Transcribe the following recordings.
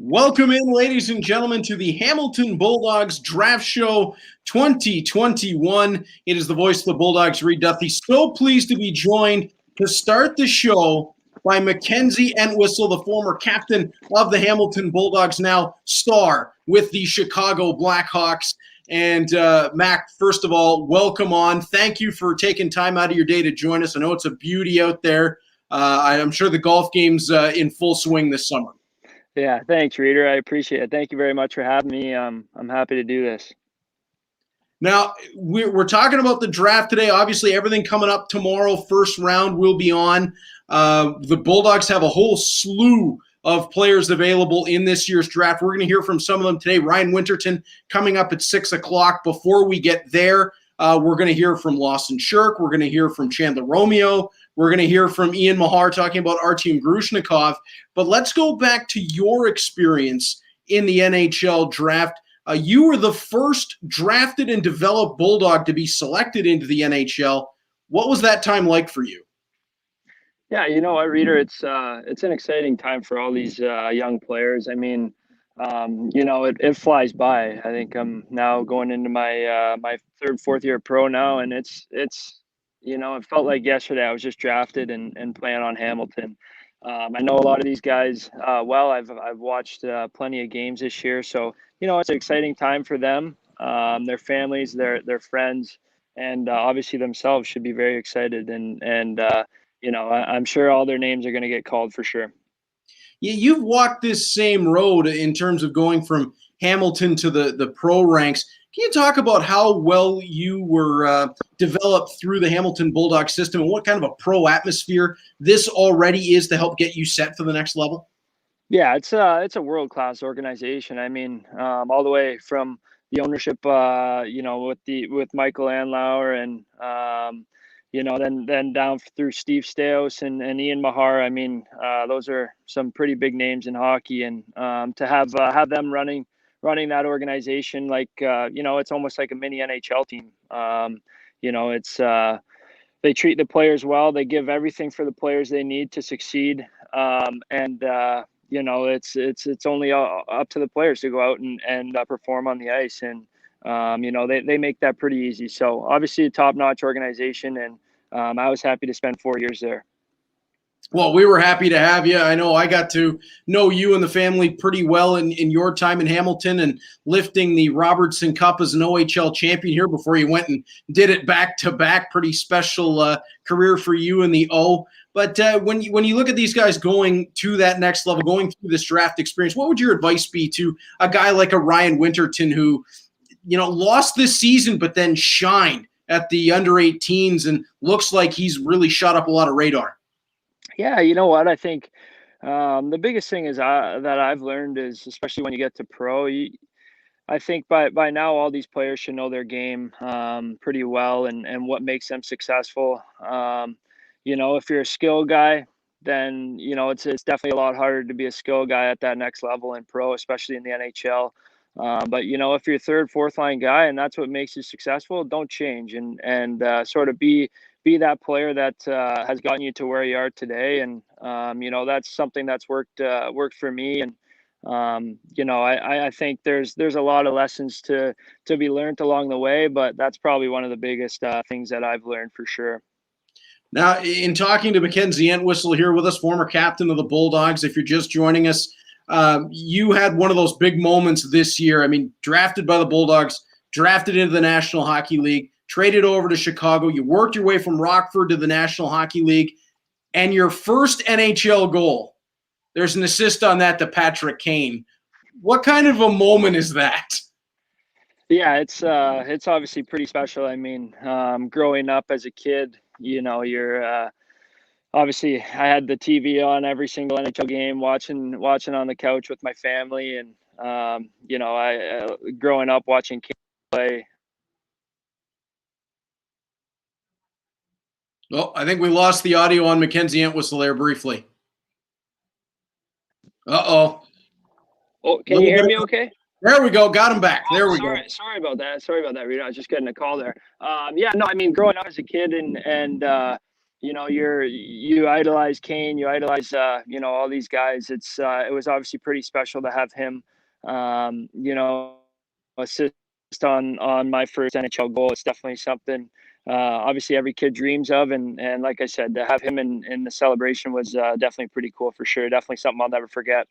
Welcome in, ladies and gentlemen, to the Hamilton Bulldogs Draft Show 2021. It is the voice of the Bulldogs, Reed Duffy. So pleased to be joined to start the show by Mackenzie Entwistle, the former captain of the Hamilton Bulldogs, now star with the Chicago Blackhawks. And Mac, first of all, welcome on. Thank you for taking time out of your day to join us. I know it's a beauty out there. I'm sure the golf game's in full swing this summer. Yeah, thanks, Reader. I appreciate it. Thank you very much for having me. I'm happy to do this. Now, we're talking about the draft today. Obviously, everything coming up tomorrow, first round will be on. The Bulldogs have a whole slew of players available in this year's draft. We're going to hear from some of them today. Ryan Winterton coming up at 6 o'clock. Before we get there, we're going to hear from Lawson Shirk. We're going to hear from Chandler Romeo. We're going to hear from Ian Mahar talking about Artem Grushnikov. But let's go back to your experience in the NHL draft. You were the first drafted and developed Bulldog to be selected into the NHL. What was that time like for you? Yeah, you know what, Reader? It's an exciting time for all these young players. I mean, it flies by. I think I'm now going into my my fourth year pro now, and it's it felt like yesterday I was just drafted and playing on Hamilton. I know a lot of these guys well. I've watched plenty of games this year, so it's an exciting time for them, their families, their friends, and obviously themselves should be very excited. And I'm sure all their names are going to get called for sure. Yeah, you've walked this same road in terms of going from Hamilton to the pro ranks. Can you talk about how well you were developed through the Hamilton Bulldog system and what kind of a pro atmosphere this already is to help get you set for the next level? Yeah, it's a world-class organization. I mean, all the way from the ownership, with Michael Anlauer and then down through Steve Stais and Ian Mahar. I mean, those are some pretty big names in hockey, and to have them running that organization, like it's almost like a mini NHL team. It's they treat the players well. They give everything for the players they need to succeed, it's only up to the players to go out and perform on the ice, and they make that pretty easy. So obviously a top-notch organization, and I was happy to spend 4 years there. Well, we were happy to have you. I know I got to know you and the family pretty well in your time in Hamilton and lifting the Robertson Cup as an OHL champion here before you went and did it back-to-back. Pretty special career for you in the O. But when you look at these guys going to that next level, going through this draft experience, what would your advice be to a guy like a Ryan Winterton who, lost this season but then shined at the under-18s and looks like he's really shot up a lot of radar? Yeah, you know what? I think the biggest thing is that I've learned is, especially when you get to pro, I think by now all these players should know their game pretty well and what makes them successful. If you're a skill guy, then it's definitely a lot harder to be a skill guy at that next level in pro, especially in the NHL. But if you're a third, fourth line guy and that's what makes you successful, don't change and sort of be that player that has gotten you to where you are today. And that's something that's worked for me. And I think there's a lot of lessons to be learned along the way, but that's probably one of the biggest things that I've learned for sure. Now, in talking to Mackenzie Entwistle here with us, former captain of the Bulldogs, if you're just joining us, you had one of those big moments this year. I mean, drafted by the Bulldogs, drafted into the National Hockey League, traded over to Chicago. You worked your way from Rockford to the National Hockey League, and your first NHL goal, there's an assist on that to Patrick Kane. What kind of a moment is that? Yeah, it's obviously pretty special. I mean, growing up as a kid, you're obviously I had the TV on every single NHL game, watching on the couch with my family, and I growing up watching Kane play. Well, I think we lost the audio on Mackenzie Entwistle there briefly. Uh-oh. Oh, can you hear me okay? There we go. Got him back. There we go. Sorry about that. Sorry about that, Rita. I was just getting a call there. Yeah, no, I mean, growing up as a kid and you idolize Kane, you idolize all these guys. It was obviously pretty special to have him assist on my first NHL goal. It's definitely something obviously every kid dreams of, and like I said, to have him in the celebration was definitely pretty cool for sure. Definitely something I'll never forget.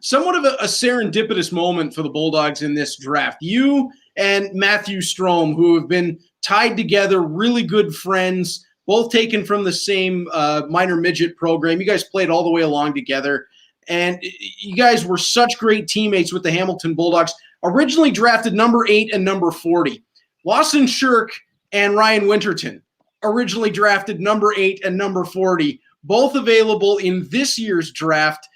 Somewhat of a serendipitous moment for the Bulldogs in this draft. You and Matthew Strome, who have been tied together, really good friends, both taken from the same minor midget program. You guys played all the way along together, and you guys were such great teammates with the Hamilton Bulldogs. Originally drafted number 8 and number 40. Lawson Shirk and Ryan Winterton, originally drafted number 8 and number 40, both available in this year's draft.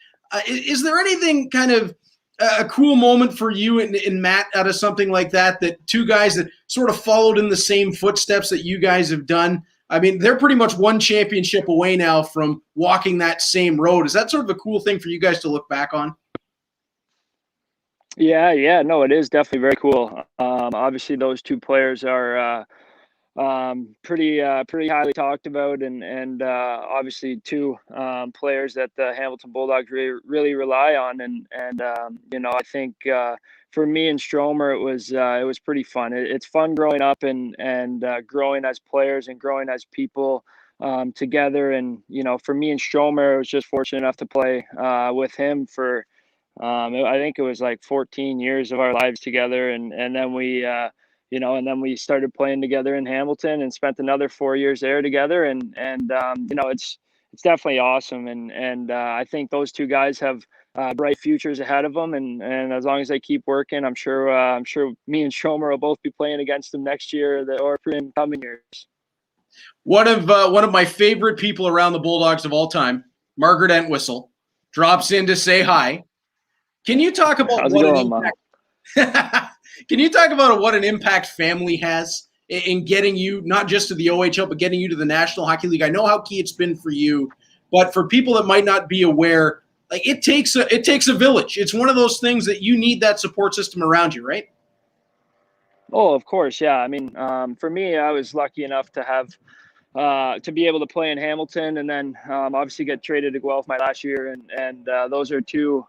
Is there anything kind of a cool moment for you and Matt out of something like that, that two guys that sort of followed in the same footsteps that you guys have done? I mean, they're pretty much one championship away now from walking that same road. Is that sort of a cool thing for you guys to look back on? Yeah, no, it is definitely very cool. Obviously, those two players are pretty highly talked about, and obviously two players that the Hamilton Bulldogs really rely on, and I think for me and Stromer it was pretty fun. It's fun growing up and growing as players and growing as people together, and for me and Stromer, I was just fortunate enough to play with him for I think it was like 14 years of our lives together, and then we and then we started playing together in Hamilton and spent another 4 years there together. And it's definitely awesome. And I think those two guys have bright futures ahead of them. And as long as they keep working, I'm sure me and Stromer will both be playing against them next year or in coming years. One of my favorite people around the Bulldogs of all time, Margaret Entwistle, drops in to say hi. Can you talk about Can you talk about what an impact family has in getting you not just to the OHL, but getting you to the National Hockey League? I know how key it's been for you, but for people that might not be aware, like it takes a village. It's one of those things that you need that support system around you, right? Oh, of course, yeah. I mean, for me, I was lucky enough to have to be able to play in Hamilton, and then obviously get traded to Guelph my last year, and those are two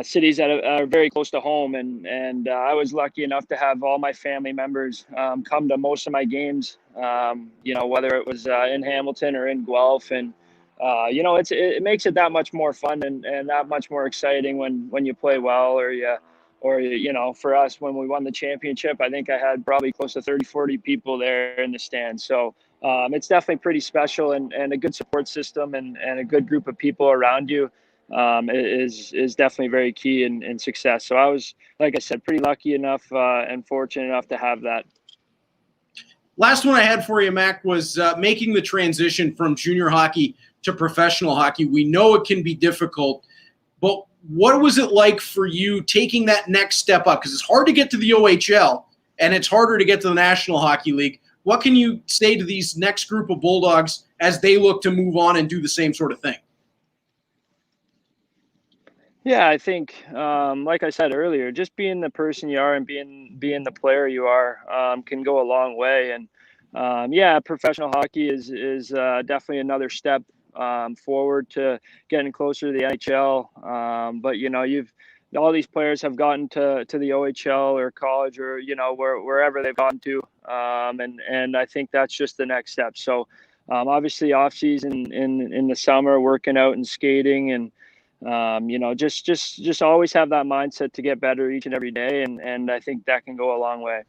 cities that are very close to home, and I was lucky enough to have all my family members come to most of my games, whether it was in Hamilton or in Guelph, and it makes it that much more fun and that much more exciting when you play well, or for us, when we won the championship, I think I had probably close to 30-40 people there in the stands. So it's definitely pretty special, and a good support system and a good group of people around you is definitely very key in success. So I was, like I said, pretty lucky enough and fortunate enough to have that. Last one I had for you, Mac, was making the transition from junior hockey to professional hockey. We know it can be difficult, but what was it like for you taking that next step up? Because it's hard to get to the OHL, and it's harder to get to the National Hockey League. What can you say to these next group of Bulldogs as they look to move on and do the same sort of thing? Yeah, I think, like I said earlier, just being the person you are and being the player you are can go a long way. And professional hockey is definitely another step forward to getting closer to the NHL. But all these players have gotten to the OHL or college or wherever they've gone to, and I think that's just the next step. So obviously off season in the summer, working out and skating and just always have that mindset to get better each and every day. And I think that can go a long way.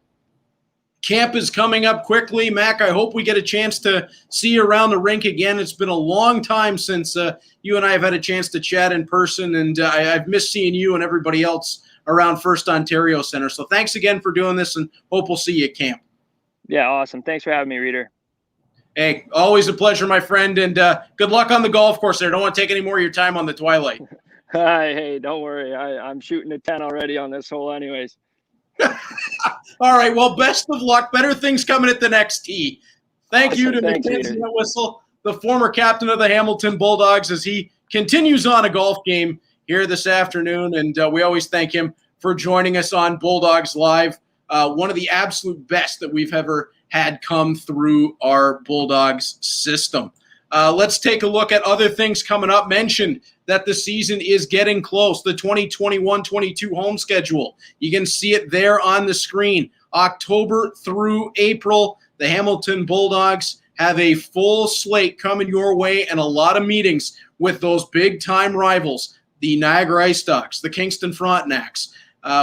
Camp is coming up quickly. Mac, I hope we get a chance to see you around the rink again. It's been a long time since you and I have had a chance to chat in person, and I've missed seeing you and everybody else around First Ontario Center. So thanks again for doing this, and hope we'll see you at camp. Yeah, awesome. Thanks for having me, Reader. Hey, always a pleasure, my friend, and good luck on the golf course there. Don't want to take any more of your time on the twilight. Hey, don't worry. I'm shooting a 10 already on this hole anyways. All right, well, best of luck. Better things coming at the next tee. Thank you to Mackenzie Whistle, the former captain of the Hamilton Bulldogs, as he continues on a golf game here this afternoon, and we always thank him for joining us on Bulldogs Live. One of the absolute best that we've ever had come through our Bulldogs system. Let's take a look at other things coming up. Mentioned that the season is getting close. The 2021-22 home schedule. You can see it there on the screen. October through April, the Hamilton Bulldogs have a full slate coming your way and a lot of meetings with those big-time rivals, the Niagara Ice Dogs, the Kingston Frontenacs,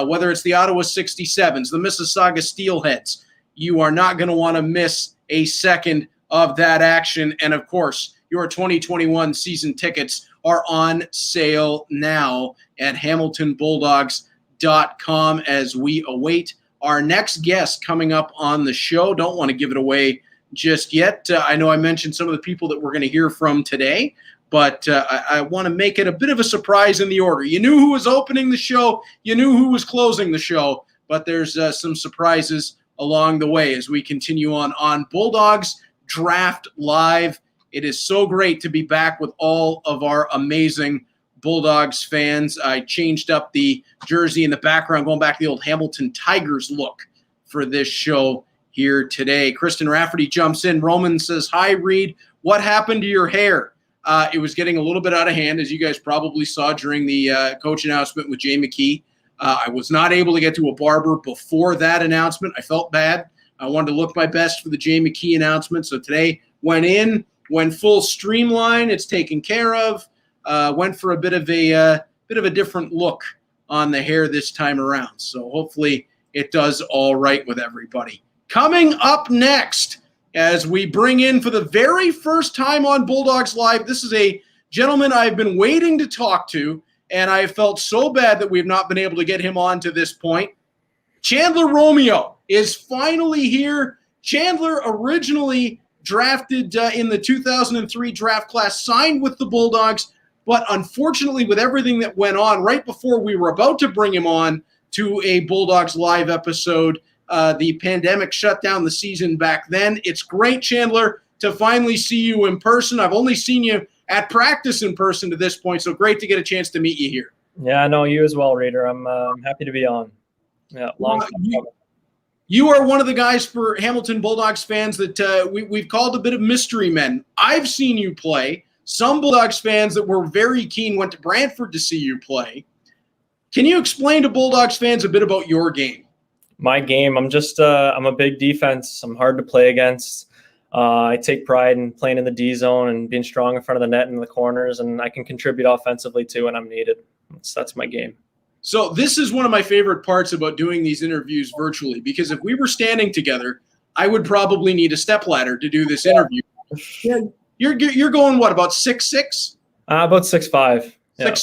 whether it's the Ottawa 67s, the Mississauga Steelheads. You are not going to want to miss a second of that action. And, of course, your 2021 season tickets are on sale now at HamiltonBulldogs.com as we await our next guest coming up on the show. Don't want to give it away just yet. I know I mentioned some of the people that we're going to hear from today, but I want to make it a bit of a surprise in the order. You knew who was opening the show. You knew who was closing the show, but there's some surprises along the way as we continue on Bulldogs Draft Live. It is so great to be back with all of our amazing Bulldogs fans. I changed up the jersey in the background, going back to the old Hamilton Tigers look for this show here today. Kristen Rafferty jumps in. Roman says, "Hi, Reed. What happened to your hair?" It was getting a little bit out of hand, as you guys probably saw during the coach announcement with Mckee. I was not able to get to a barber before that announcement. I felt bad. I wanted to look my best for the Mckee announcement. So today went full streamline. It's taken care of. Went for a bit of a different look on the hair this time around. So hopefully it does all right with everybody. Coming up next, as we bring in for the very first time on Bulldogs Live, this is a gentleman I've been waiting to talk to, and I felt so bad that we've not been able to get him on to this point. Chandler Romeo is finally here. Chandler originally drafted in the 2003 draft class, signed with the Bulldogs, but unfortunately with everything that went on right before we were about to bring him on to a Bulldogs Live episode, the pandemic shut down the season back then. It's great, Chandler, to finally see you in person. I've only seen you at practice in person to this point, so great to get a chance to meet you here. Yeah, no, you as well, Reader. I'm happy to be on. Yeah, long time coming. You are one of the guys for Hamilton Bulldogs fans that we've called a bit of mystery men. I've seen you play. Some Bulldogs fans that were very keen went to Brantford to see you play. Can you explain to Bulldogs fans a bit about your game? My game, I'm a big defense. I'm hard to play against. I take pride in playing in the D zone and being strong in front of the net and the corners, and I can contribute offensively too when I'm needed. That's my game. So this is one of my favorite parts about doing these interviews virtually, because if we were standing together, I would probably need a stepladder to do this interview. Yeah. You're going, what, about 6'6"? About 6'5". Yeah.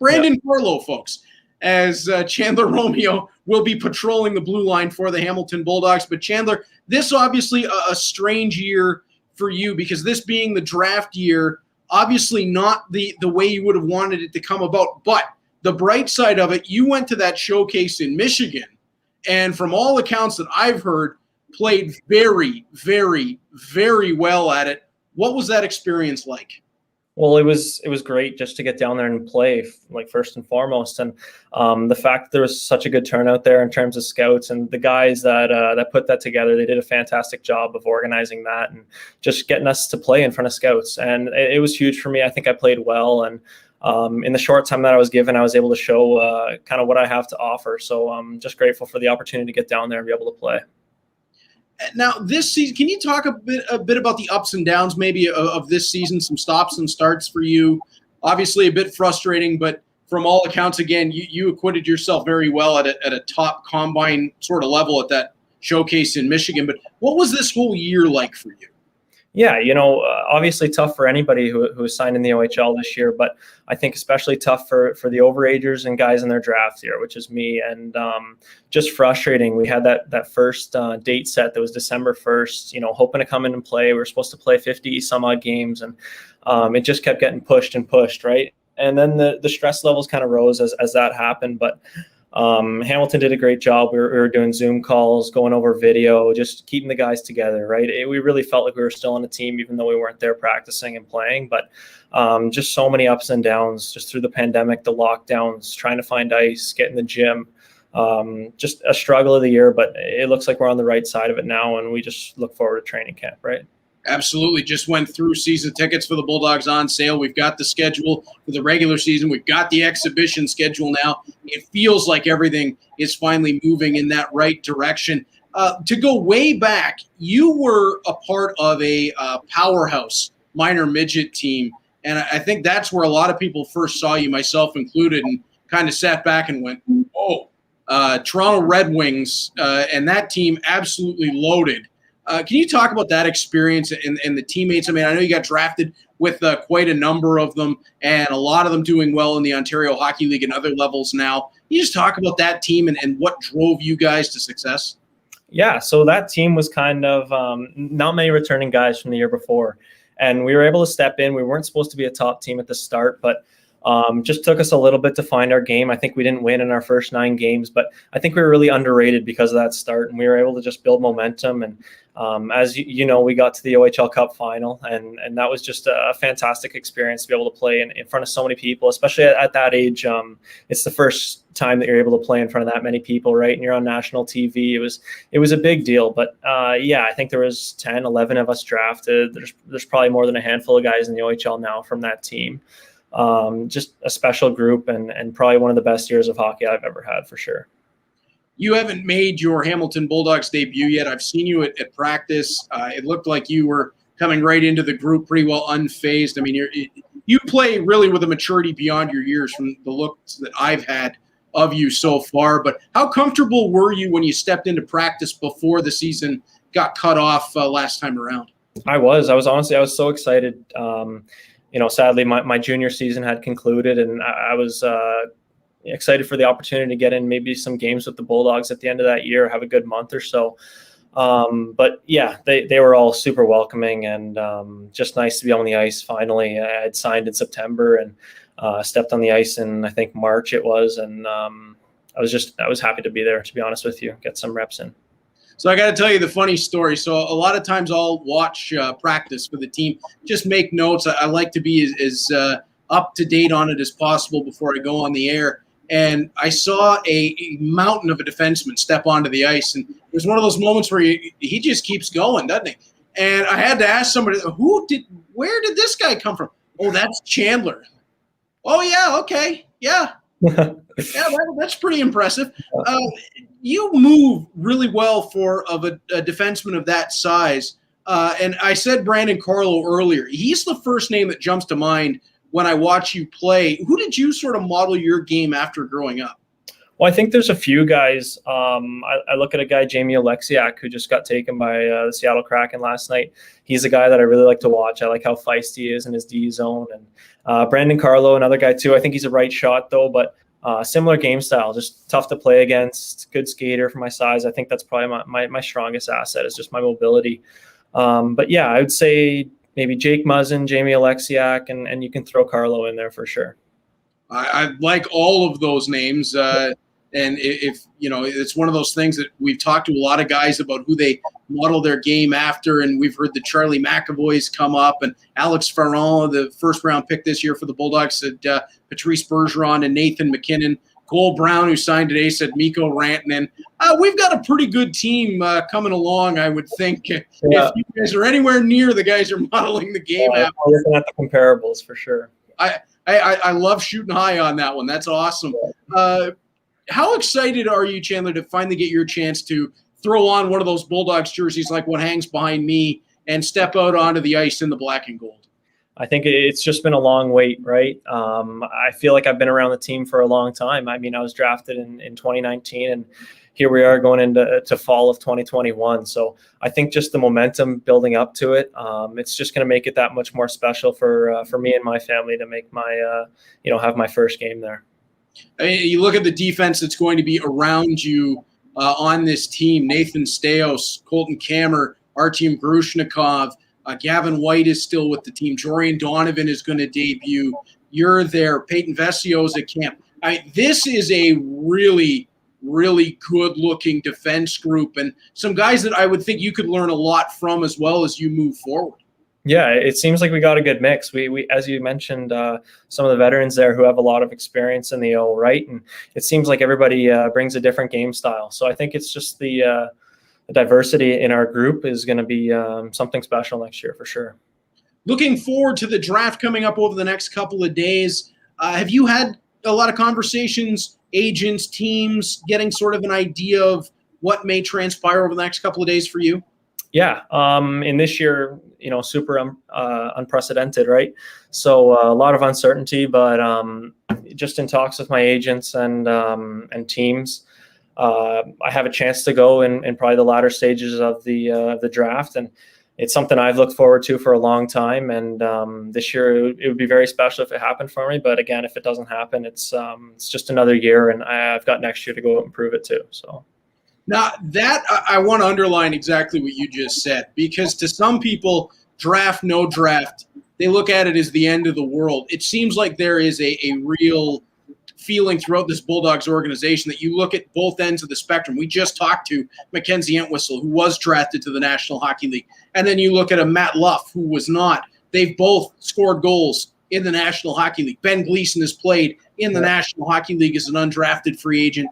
Brandon Carlo, folks, as Chandler Romeo will be patrolling the blue line for the Hamilton Bulldogs. But Chandler, this obviously a strange year for you, because this being the draft year, obviously not the way you would have wanted it to come about. But the bright side of it, you went to that showcase in Michigan, and from all accounts that I've heard, played very, very, very well at it. What was that experience like? Well, it was great just to get down there and play, like, first and foremost, and the fact that there was such a good turnout there in terms of scouts, and the guys that put that together, they did a fantastic job of organizing that and just getting us to play in front of scouts, and it was huge for me. I think I played well, and in the short time that I was given, I was able to show kind of what I have to offer. So I'm just grateful for the opportunity to get down there and be able to play. Now, this season, can you talk a bit about the ups and downs maybe of this season, some stops and starts for you? Obviously a bit frustrating, but from all accounts, again, you acquitted yourself very well at a top combine sort of level at that showcase in Michigan. But what was this whole year like for you? Yeah, obviously tough for anybody who signed in the OHL this year, but I think especially tough for the overagers and guys in their draft year, which is me, and just frustrating. We had that first date set that was December 1st, hoping to come in and play. We were supposed to play 50 some odd games, and it just kept getting pushed and pushed, right? And then the stress levels kind of rose as that happened, but Hamilton did a great job. We were doing Zoom calls, going over video, just keeping the guys together, right? We really felt like we were still on a team, even though we weren't there practicing and playing. But just so many ups and downs just through the pandemic, the lockdowns, trying to find ice, get in the gym. just a struggle of the year, but it looks like we're on the right side of it now, and we just look forward to training camp, right? Absolutely. Just went through season tickets for the Bulldogs on sale. We've got the schedule for the regular season. We've got the exhibition schedule now. It feels like everything is finally moving in that right direction. To go way back, you were a part of a powerhouse minor midget team, and I think that's where a lot of people first saw you, myself included, and kind of sat back and went, "Oh, Toronto Red Wings," and that team absolutely loaded. Can you talk about that experience and the teammates? I mean, I know you got drafted with quite a number of them, and a lot of them doing well in the Ontario Hockey League and other levels now. Can you just talk about that team and what drove you guys to success? Yeah, so that team was kind of not many returning guys from the year before, and we were able to step in. We weren't supposed to be a top team at the start, but just took us a little bit to find our game. I think we didn't win in our first 9 games, but I think we were really underrated because of that start, and we were able to just build momentum. And as you know, we got to the OHL Cup final, and that was just a fantastic experience to be able to play in front of so many people, especially at that age. It's the first time that you're able to play in front of that many people, right? And you're on national TV. It was a big deal. But yeah, I think there was 10, 11 of us drafted. There's probably more than a handful of guys in the OHL now from that team. Just a special group and probably one of the best years of hockey I've ever had, for sure. You haven't made your Hamilton Bulldogs debut yet. I've seen you at practice. It looked like you were coming right into the group pretty well unfazed. I mean, you play really with a maturity beyond your years from the looks that I've had of you so far. But how comfortable were you when you stepped into practice before the season got cut off last time around? I was so excited. Sadly, my junior season had concluded, and I was excited for the opportunity to get in maybe some games with the Bulldogs at the end of that year, have a good month or so. But yeah, they were all super welcoming, and just nice to be on the ice finally. I had signed in September and stepped on the ice in, I think, March it was, and I was happy to be there, to be honest with you, get some reps in. So I got to tell you the funny story. So a lot of times I'll watch practice for the team, just make notes. I like to be as up to date on it as possible before I go on the air. And I saw a mountain of a defenseman step onto the ice. And it was one of those moments where he just keeps going, doesn't he? And I had to ask somebody, where did this guy come from? Oh, that's Chandler. Oh, yeah, okay, yeah. Yeah, that's pretty impressive. You move really well for a defenseman of that size. And I said Brandon Carlo earlier. He's the first name that jumps to mind when I watch you play. Who did you sort of model your game after growing up? Well, I think there's a few guys. I look at a guy, Jamie Alexiak, who just got taken by the Seattle Kraken last night. He's a guy that I really like to watch. I like how feisty he is in his D zone. And Brandon Carlo, another guy too. I think he's a right shot though, but similar game style, just tough to play against, good skater for my size. I think that's probably my strongest asset is just my mobility. But yeah, I would say maybe Jake Muzzin, Jamie Alexiak, and you can throw Carlo in there for sure. I like all of those names. And if it's one of those things that we've talked to a lot of guys about who they model their game after, and we've heard the Charlie McAvoys come up, and Alex Ferron, the first-round pick this year for the Bulldogs, said Patrice Bergeron and Nathan McKinnon. Cole Brown, who signed today, said Mikko Rantanen. We've got a pretty good team coming along, I would think. Yeah. If you guys are anywhere near the guys who are modeling the game after. I'm looking at the comparables for sure. I love shooting high on that one. That's awesome. How excited are you, Chandler, to finally get your chance to throw on one of those Bulldogs jerseys like what hangs behind me and step out onto the ice in the black and gold? I think it's just been a long wait, right? I feel like I've been around the team for a long time. I mean, I was drafted in 2019, and here we are going into fall of 2021. So I think just the momentum building up to it, it's just going to make it that much more special for me and my family to make my, have my first game there. I mean, you look at the defense that's going to be around you on this team. Nathan Staios, Colton Kammer, Artyom Grushnikov, Gavin White is still with the team. Jorian Donovan is going to debut. You're there. Peyton Vessio's at camp. This is a really, really good-looking defense group and some guys that I would think you could learn a lot from as well as you move forward. Yeah, it seems like we got a good mix. We as you mentioned, some of the veterans there who have a lot of experience in the O, right? And it seems like everybody brings a different game style. So I think it's just the diversity in our group is going to be something special next year for sure. Looking forward to the draft coming up over the next couple of days. Have you had a lot of conversations, agents, teams, getting sort of an idea of what may transpire over the next couple of days for you? Yeah, in this year, super unprecedented, right? So a lot of uncertainty, but just in talks with my agents and teams, I have a chance to go in probably the latter stages of the draft, and it's something I've looked forward to for a long time. And this year, it would be very special if it happened for me. But again, if it doesn't happen, it's just another year, and I've got next year to go out and prove it too. So. Now, that I want to underline exactly what you just said, because to some people, draft, no draft, they look at it as the end of the world. It seems like there is a real feeling throughout this Bulldogs organization that you look at both ends of the spectrum. We just talked to Mackenzie Entwistle, who was drafted to the National Hockey League. And then you look at a Matt Luff, who was not. They've both scored goals in the National Hockey League. Ben Gleason has played in the National Hockey League as an undrafted free agent.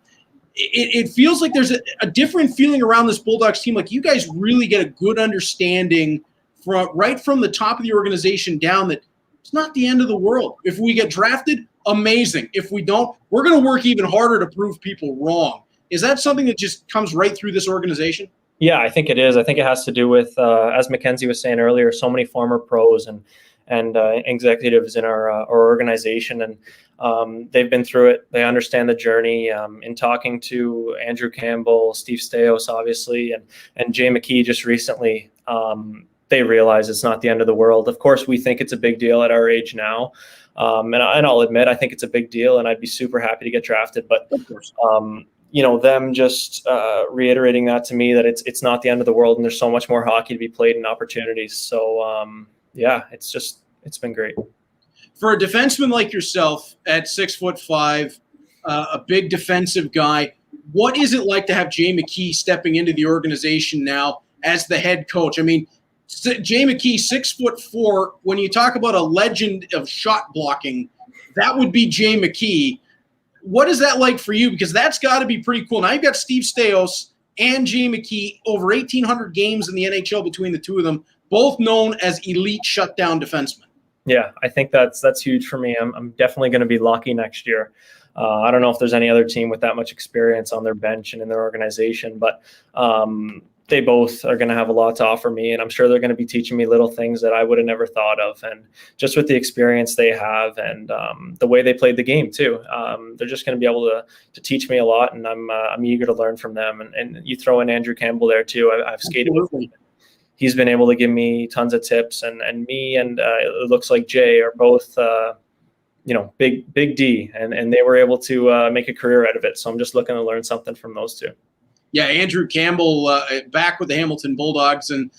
It feels like there's a different feeling around this Bulldogs team. Like you guys really get a good understanding right from the top of the organization down that it's not the end of the world. If we get drafted, amazing. If we don't, we're going to work even harder to prove people wrong. Is that something that just comes right through this organization? Yeah, I think it is. I think it has to do with, as Mackenzie was saying earlier, so many former pros and executives in our organization, and they've been through it. They understand the journey. In talking to Andrew Campbell, Steve Staios, obviously, and Jay Mckee just recently, they realize it's not the end of the world. Of course, we think it's a big deal at our age now, and I'll admit I think it's a big deal, and I'd be super happy to get drafted. But of course. Them just reiterating that to me that it's not the end of the world, and there's so much more hockey to be played and opportunities. So yeah, it's been great. For a defenseman like yourself at 6'5", a big defensive guy, what is it like to have Jay Mckee stepping into the organization now as the head coach? I mean, Jay Mckee, 6'4", when you talk about a legend of shot blocking, that would be Jay Mckee. What is that like for you? Because that's got to be pretty cool. Now you've got Steve Staios and Jay Mckee, over 1,800 games in the NHL between the two of them, both known as elite shutdown defensemen. Yeah, I think that's huge for me. I'm definitely going to be lucky next year. I don't know if there's any other team with that much experience on their bench and in their organization, but they both are going to have a lot to offer me, and I'm sure they're going to be teaching me little things that I would have never thought of. And just with the experience they have and the way they played the game too, they're just going to be able to teach me a lot, and I'm eager to learn from them. And you throw in Andrew Campbell there too. I've skated with him. He's been able to give me tons of tips, and me and it looks like Jay are both big D, and they were able to make a career out of it. So I'm just looking to learn something from those two. Yeah, Andrew Campbell back with the Hamilton Bulldogs, and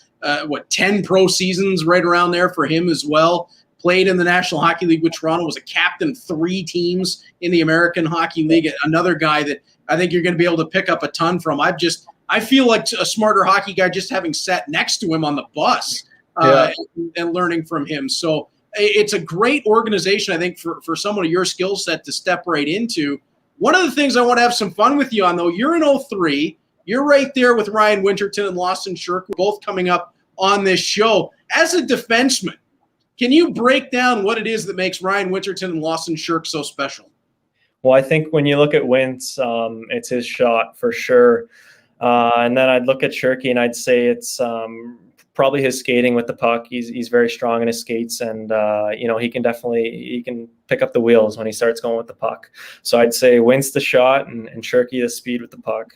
10 pro seasons right around there for him as well. Played in the National Hockey League with Toronto, was a captain of 3 teams in the American Hockey League. Another guy that I think you're going to be able to pick up a ton from. I feel like a smarter hockey guy just having sat next to him on the bus and learning from him. So it's a great organization, I think, for someone of your skill set to step right into. One of the things I want to have some fun with you on, though, you're in 03. You're right there with Ryan Winterton and Lawson Shirk, both coming up on this show. As a defenseman, can you break down what it is that makes Ryan Winterton and Lawson Shirk so special? Well, I think when you look at Wintz, it's his shot for sure. And then I'd look at Shirky and I'd say it's probably his skating with the puck. He's very strong in his skates, and he can pick up the wheels when he starts going with the puck. So I'd say Wintz the shot and Shirky the speed with the puck.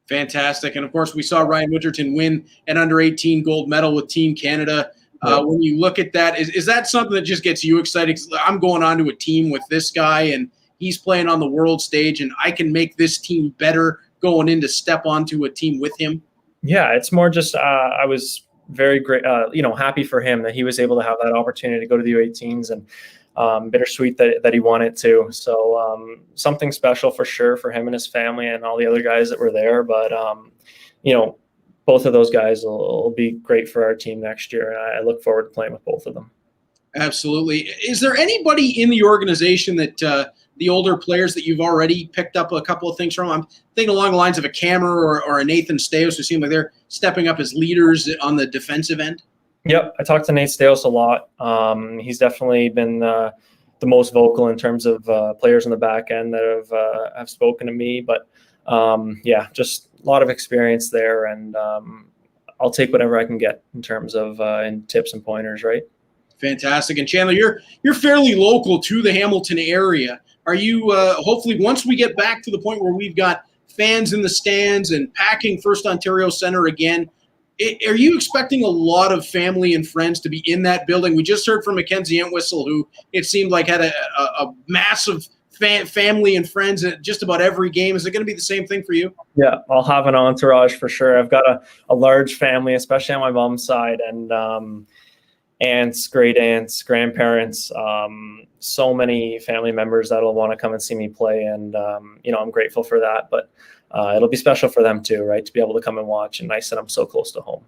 Fantastic. And of course, we saw Ryan Winterton win an under-18 gold medal with Team Canada. When you look at that, is that something that just gets you excited? I'm going on to a team with this guy, and he's playing on the world stage, and I can make this team better going in to step onto a team with him. Yeah, it's more just I was very great, happy for him that he was able to have that opportunity to go to the U18s, and bittersweet that he won it too. So something special for sure for him and his family and all the other guys that were there. But both of those guys will be great for our team next year, and I look forward to playing with both of them. Absolutely. Is there anybody in the organization that the older players that you've already picked up a couple of things from? I'm thinking along the lines of a Cameron or a Nathan Staios, who seem like they're stepping up as leaders on the defensive end. Yep, I talked to Nate Staios a lot. He's definitely been the most vocal in terms of players in the back end that have spoken to me. But yeah, just a lot of experience there, and I'll take whatever I can get in terms of in tips and pointers, right? Fantastic. And Chandler, you're fairly local to the Hamilton area. Are you hopefully once we get back to the point where we've got fans in the stands and packing First Ontario Centre again, are you expecting a lot of family and friends to be in that building? We just heard from Mackenzie Entwistle, who it seemed like had a massive family and friends at just about every game. Is it going to be the same thing for you? Yeah, I'll have an entourage for sure. I've got a large family, especially on my mom's side, and aunts, great aunts, grandparents, so many family members that'll want to come and see me play. And, I'm grateful for that, but it'll be special for them too, right? To be able to come and watch, and nice that I'm so close to home.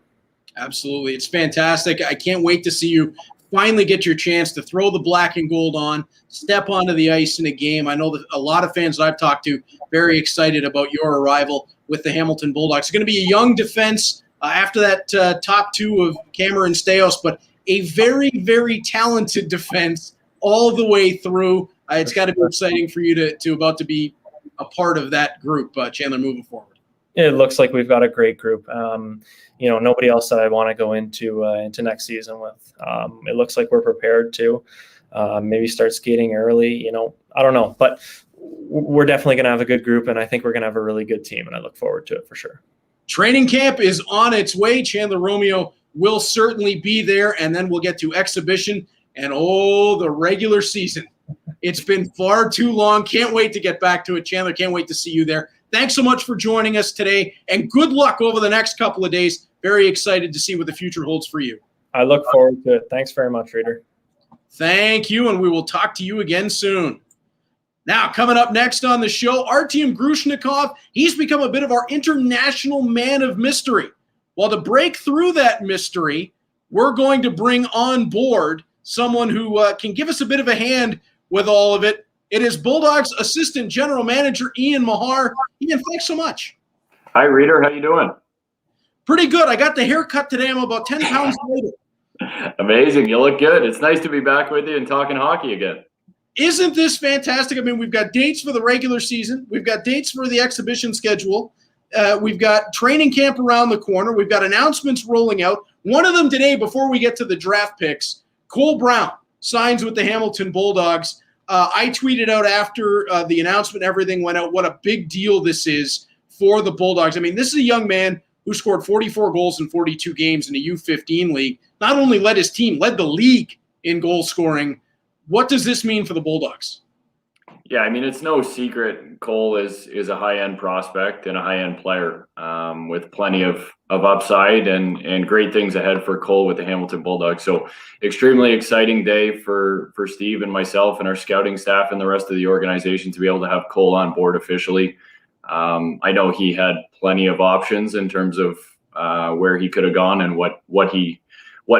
Absolutely. It's fantastic. I can't wait to see you finally get your chance to throw the black and gold on, step onto the ice in a game. I know that a lot of fans that I've talked to very excited about your arrival with the Hamilton Bulldogs. It's going to be a young defense after that top two of Cameron Staios, but a very, very talented defense all the way through. It's got to be exciting for you to about to be a part of that group, Chandler, moving forward. It looks like we've got a great group. Nobody else that I want to go into next season with. It looks like we're prepared to maybe start skating early. I don't know, but we're definitely going to have a good group, and I think we're going to have a really good team, and I look forward to it for sure. Training camp is on its way. Chandler Romeo will certainly be there, and then we'll get to exhibition and the regular season. It's been far too long. Can't wait to get back to it. Chandler, can't wait to see you there. Thanks so much for joining us today, and good luck over the next couple of days. Very excited to see what the future holds for you. I look forward to it. Thanks very much, Reader. Thank you, and we will talk to you again soon. Now, coming up next on the show, Artyom Grushnikov. He's become a bit of our international man of mystery. Well, to break through that mystery, we're going to bring on board someone who can give us a bit of a hand with all of it. It is Bulldogs Assistant General Manager Ian Mahar. Ian, thanks so much. Hi, Reader. How you doing? Pretty good. I got the haircut today. I'm about 10 pounds later. Amazing. You look good. It's nice to be back with you and talking hockey again. Isn't this fantastic? I mean, we've got dates for the regular season. We've got dates for the exhibition schedule. We've got training camp around the corner. We've got announcements rolling out. One of them today, before we get to the draft picks, Cole Brown signs with the Hamilton Bulldogs. I tweeted out after the announcement, everything went out, what a big deal this is for the Bulldogs. I mean, this is a young man who scored 44 goals in 42 games in the U15 league. Not only led his team, led the league in goal scoring. What does this mean for the Bulldogs? Yeah, I mean, it's no secret Cole is a high-end prospect and a high-end player with plenty of upside and great things ahead for Cole with the Hamilton Bulldogs. So extremely exciting day for Steve and myself and our scouting staff and the rest of the organization to be able to have Cole on board officially. I know he had plenty of options in terms of where he could have gone and what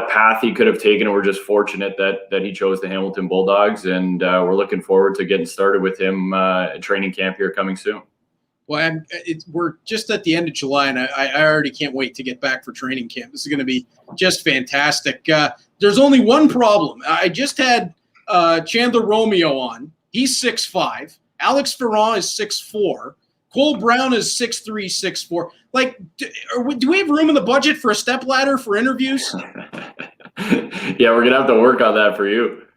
path he could have taken. We're just fortunate that he chose the Hamilton Bulldogs, and we're looking forward to getting started with him at training camp here coming soon. Well, we're just at the end of July, and I already can't wait to get back for training camp. This is going to be just fantastic. There's only one problem. I just had Chandler Romeo on. He's 6'5". Alex Ferrand is 6'4". Cole Brown is 6'3", 6'4". Like, do we have room in the budget for a stepladder for interviews? Yeah, we're going to have to work on that for you.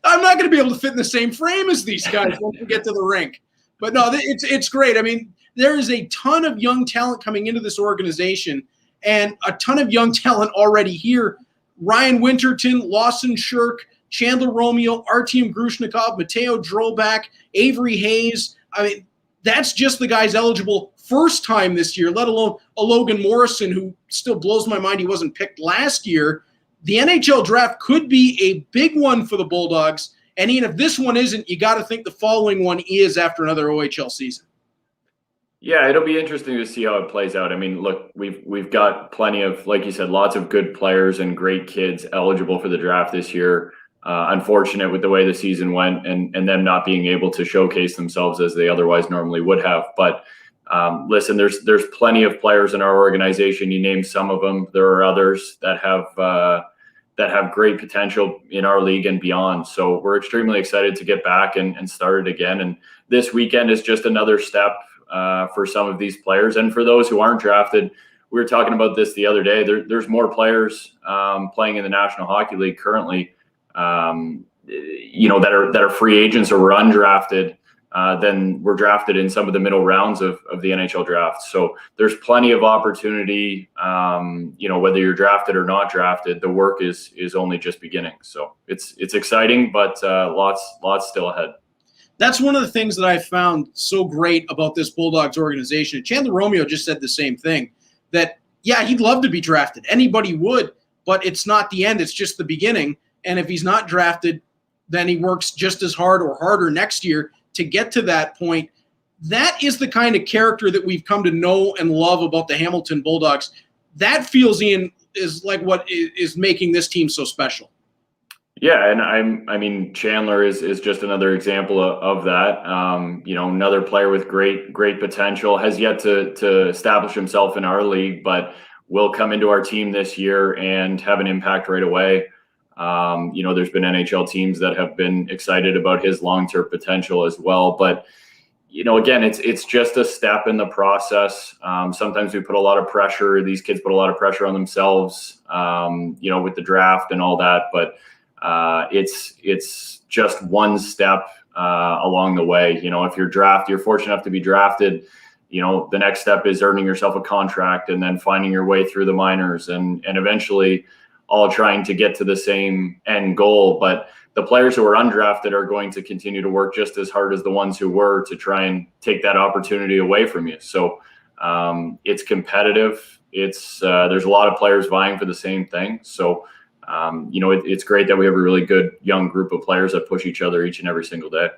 I'm not going to be able to fit in the same frame as these guys once we get to the rink. But no, it's great. I mean, there is a ton of young talent coming into this organization and a ton of young talent already here. Ryan Winterton, Lawson Shirk, Chandler Romeo, Artyom Grushnikov, Mateo Drobak, Avery Hayes. I mean, that's just the guys eligible first time this year, let alone a Logan Morrison, who still blows my mind he wasn't picked last year. The NHL draft could be a big one for the Bulldogs. And even if this one isn't, you got to think the following one is after another OHL season. Yeah, it'll be interesting to see how it plays out. I mean, look, we've got plenty of, like you said, lots of good players and great kids eligible for the draft this year. Unfortunate with the way the season went and them not being able to showcase themselves as they otherwise normally would have. But listen, there's plenty of players in our organization. You name some of them. There are others that have great potential in our league and beyond. So we're extremely excited to get back and start it again. And this weekend is just another step for some of these players. And for those who aren't drafted, we were talking about this the other day. There's more players playing in the National Hockey League currently, that are free agents or were undrafted than were drafted in some of the middle rounds of the NHL draft. So there's plenty of opportunity. Whether you're drafted or not drafted, the work is only just beginning. So it's exciting, but lots still ahead. That's one of the things that I found so great about this Bulldogs organization. Chandler Romeo just said the same thing, that, yeah, he'd love to be drafted. Anybody would, but it's not the end. It's just the beginning. And if he's not drafted, then he works just as hard or harder next year to get to that point. That is the kind of character that we've come to know and love about the Hamilton Bulldogs. That feels, Ian, is like what is making this team so special. Yeah, and Chandler is just another example of that. Another player with great potential, has yet to establish himself in our league, but will come into our team this year and have an impact right away. There's been NHL teams that have been excited about his long-term potential as well. But, again, it's just a step in the process. Sometimes we put a lot of pressure. These kids put a lot of pressure on themselves, with the draft and all that. But it's just one step along the way. If you're fortunate enough to be drafted, the next step is earning yourself a contract and then finding your way through the minors and eventually all trying to get to the same end goal. But the players who are undrafted are going to continue to work just as hard as the ones who were to try and take that opportunity away from you. So it's competitive. There's a lot of players vying for the same thing. So, it's great that we have a really good young group of players that push each other each and every single day.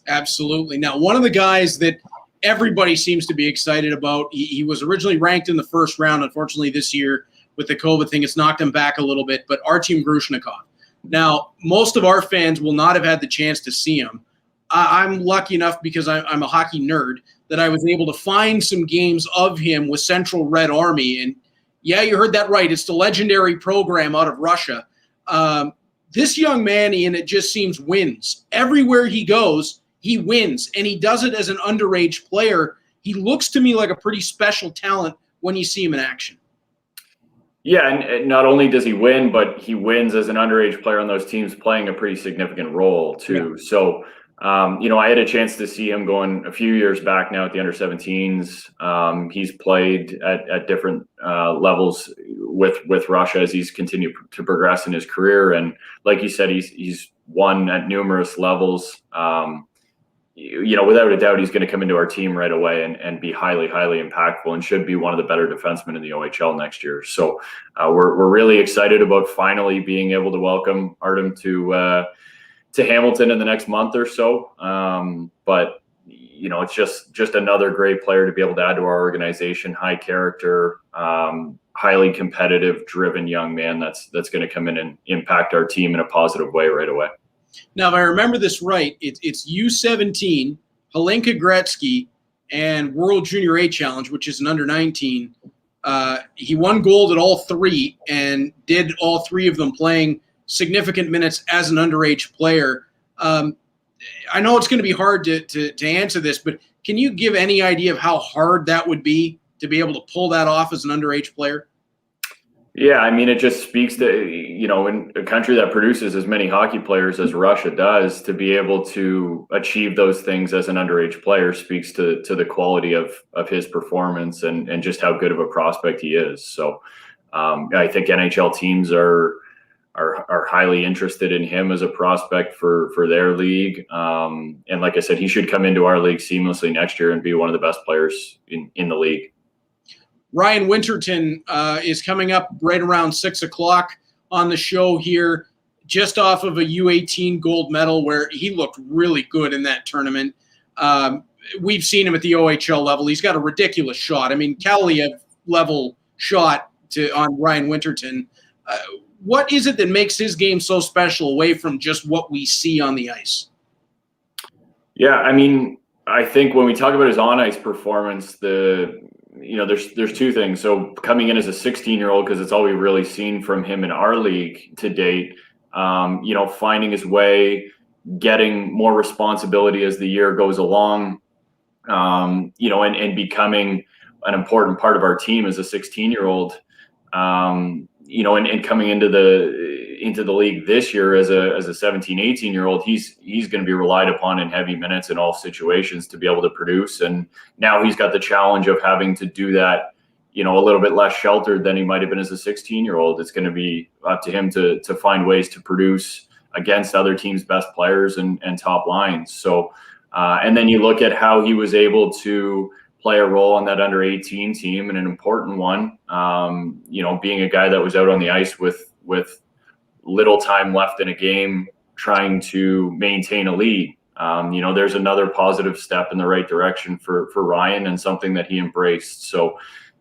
Absolutely. Now, one of the guys that everybody seems to be excited about, he was originally ranked in the first round. Unfortunately, this year with the COVID thing, it's knocked him back a little bit, but Artem Grushnikov. Now, most of our fans will not have had the chance to see him. I'm lucky enough, because I'm a hockey nerd, that I was able to find some games of him with Central Red Army. And yeah, you heard that right. It's the legendary program out of Russia. This young man, Ian, it just seems wins. Everywhere he goes, he wins, and he does it as an underage player. He looks to me like a pretty special talent when you see him in action. Yeah, and not only does he win, but he wins as an underage player on those teams, playing a pretty significant role too. Yeah. So, I had a chance to see him going a few years back now at the under-17s. He's played at different levels with Russia as he's continued to progress in his career. And like you said, he's won at numerous levels. Without a doubt, he's going to come into our team right away and be highly, highly impactful and should be one of the better defensemen in the OHL next year. So we're really excited about finally being able to welcome Artem to Hamilton in the next month or so. But it's just another great player to be able to add to our organization. High character, highly competitive, driven young man that's going to come in and impact our team in a positive way right away. Now, if I remember this right, it's U17, Helenka Gretzky, and World Junior A Challenge, which is an under-19. He won gold at all three and did all three of them playing significant minutes as an underage player. I know it's going to be hard to answer this, but can you give any idea of how hard that would be to be able to pull that off as an underage player? Yeah, it just speaks to, in a country that produces as many hockey players as Russia does, to be able to achieve those things as an underage player speaks to the quality of his performance and just how good of a prospect he is. So I think NHL teams are highly interested in him as a prospect for their league. And like I said, he should come into our league seamlessly next year and be one of the best players in the league. Ryan Winterton is coming up right around 6 o'clock on the show here, just off of a U18 gold medal where he looked really good in that tournament. we've seen him at the OHL level. He's got a ridiculous shot. I mean, Kaliev level shot on Ryan Winterton. What is it that makes his game so special away from just what we see on the ice? Yeah, I mean, I think when we talk about his on-ice performance, there's two things. So coming in as a 16-year-old, because it's all we've really seen from him in our league to date, finding his way, getting more responsibility as the year goes along, and becoming an important part of our team as a 16-year-old, and coming into the league this year as a 17, 18-year-old, he's going to be relied upon in heavy minutes in all situations to be able to produce. And now he's got the challenge of having to do that, a little bit less sheltered than he might have been as a 16-year-old. It's going to be up to him to find ways to produce against other teams' best players and top lines. So, and then you look at how he was able to play a role on that under 18 team, and an important one, being a guy that was out on the ice with little time left in a game, trying to maintain a lead. There's another positive step in the right direction for Ryan, and something that he embraced. So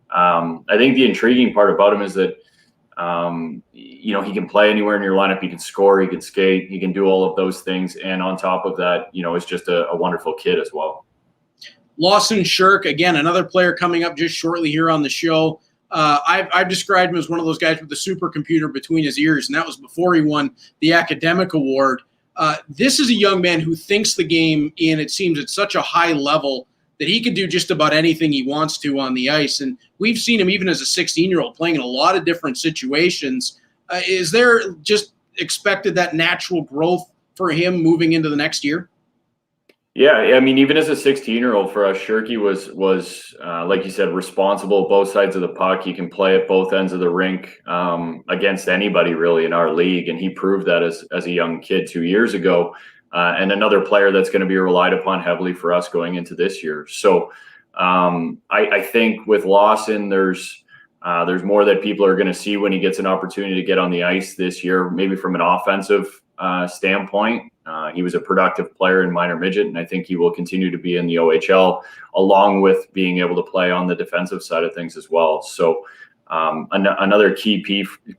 I think the intriguing part about him is that, he can play anywhere in your lineup. He can score, he can skate, he can do all of those things. And on top of that, is just a wonderful kid as well. Lawson Shirk, again, another player coming up just shortly here on the show. I've described him as one of those guys with the supercomputer between his ears, and that was before he won the academic award. This is a young man who thinks the game in, it seems, at such a high level that he can do just about anything he wants to on the ice. And we've seen him even as a 16-year-old playing in a lot of different situations. Is there just expected that natural growth for him moving into the next year? Yeah, I mean, even as a 16-year-old for us, Shirky was like you said, responsible both sides of the puck. He can play at both ends of the rink against anybody really in our league, and he proved that as a young kid 2 years ago. And another player that's going to be relied upon heavily for us going into this year. So I think with Lawson, there's more that people are going to see when he gets an opportunity to get on the ice this year, maybe from an offensive standpoint. He was a productive player in minor midget, and I think he will continue to be in the OHL, along with being able to play on the defensive side of things as well. So another key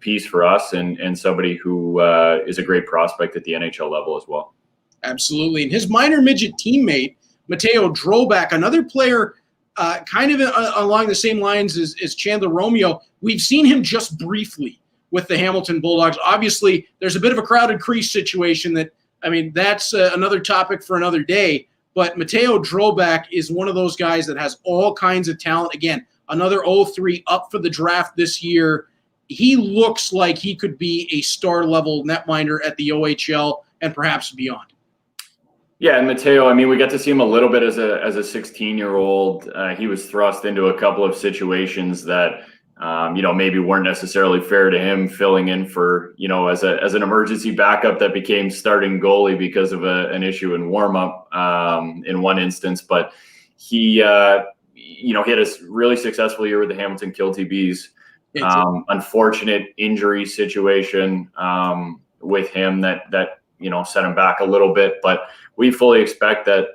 piece for us, and somebody who is a great prospect at the NHL level as well. Absolutely. And his minor midget teammate, Mateo Drobak, another player kind of along the same lines as Chandler Romeo. We've seen him just briefly with the Hamilton Bulldogs. Obviously, there's a bit of a crowded crease situation that's another topic for another day. But Mateo Drobak is one of those guys that has all kinds of talent. Again, another 03 up for the draft this year. He looks like he could be a star-level netminder at the OHL and perhaps beyond. Yeah, and Mateo, I mean, we got to see him a little bit as a 16-year-old. He was thrust into a couple of situations that maybe weren't necessarily fair to him, filling in for, as an emergency backup that became starting goalie because of an issue in warm-up in one instance. But he had a really successful year with the Hamilton Kilty Bees. Unfortunate injury situation with him that set him back a little bit. But we fully expect that,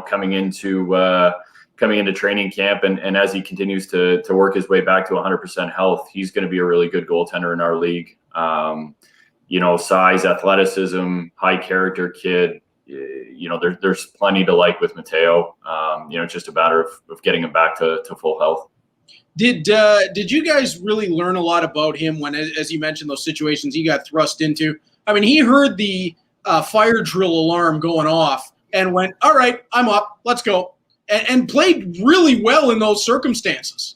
coming into training camp and as he continues to work his way back to 100% health, he's going to be a really good goaltender in our league. Size, athleticism, high character kid. There's plenty to like with Mateo. It's just a matter of getting him back to full health. Did you guys really learn a lot about him when, as you mentioned, those situations he got thrust into? I mean, he heard the fire drill alarm going off and went, all right, I'm up, let's go. And played really well in those circumstances.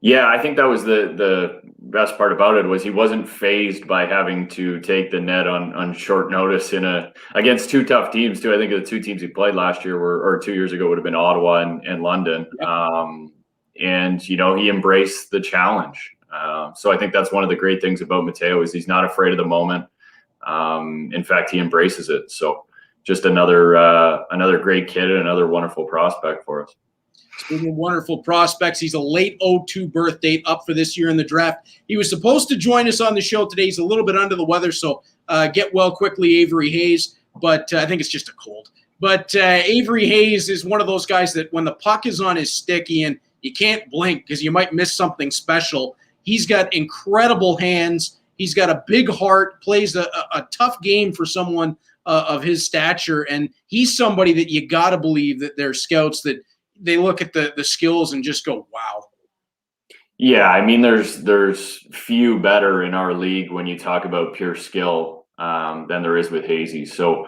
Yeah, I think that was the best part about it, was he wasn't fazed by having to take the net on short notice against two tough teams too. I think the two teams he played last year or 2 years ago would have been Ottawa and London. Yep. And he embraced the challenge. So I think that's one of the great things about Mateo, is he's not afraid of the moment. In fact, he embraces it. So just another great kid and another wonderful prospect for us. Speaking of wonderful prospects, he's a late 02 birth date, up for this year in the draft. He was supposed to join us on the show today. He's a little bit under the weather, so get well quickly, Avery Hayes. But I think it's just a cold. But Avery Hayes is one of those guys that when the puck is on his stick, Ian, you can't blink because you might miss something special. He's got incredible hands. He's got a big heart, plays a tough game for someone of his stature. And he's somebody that you got to believe that they're scouts that they look at the skills and just go, wow. Yeah, I mean, there's few better in our league when you talk about pure skill than there is with Hazy. So,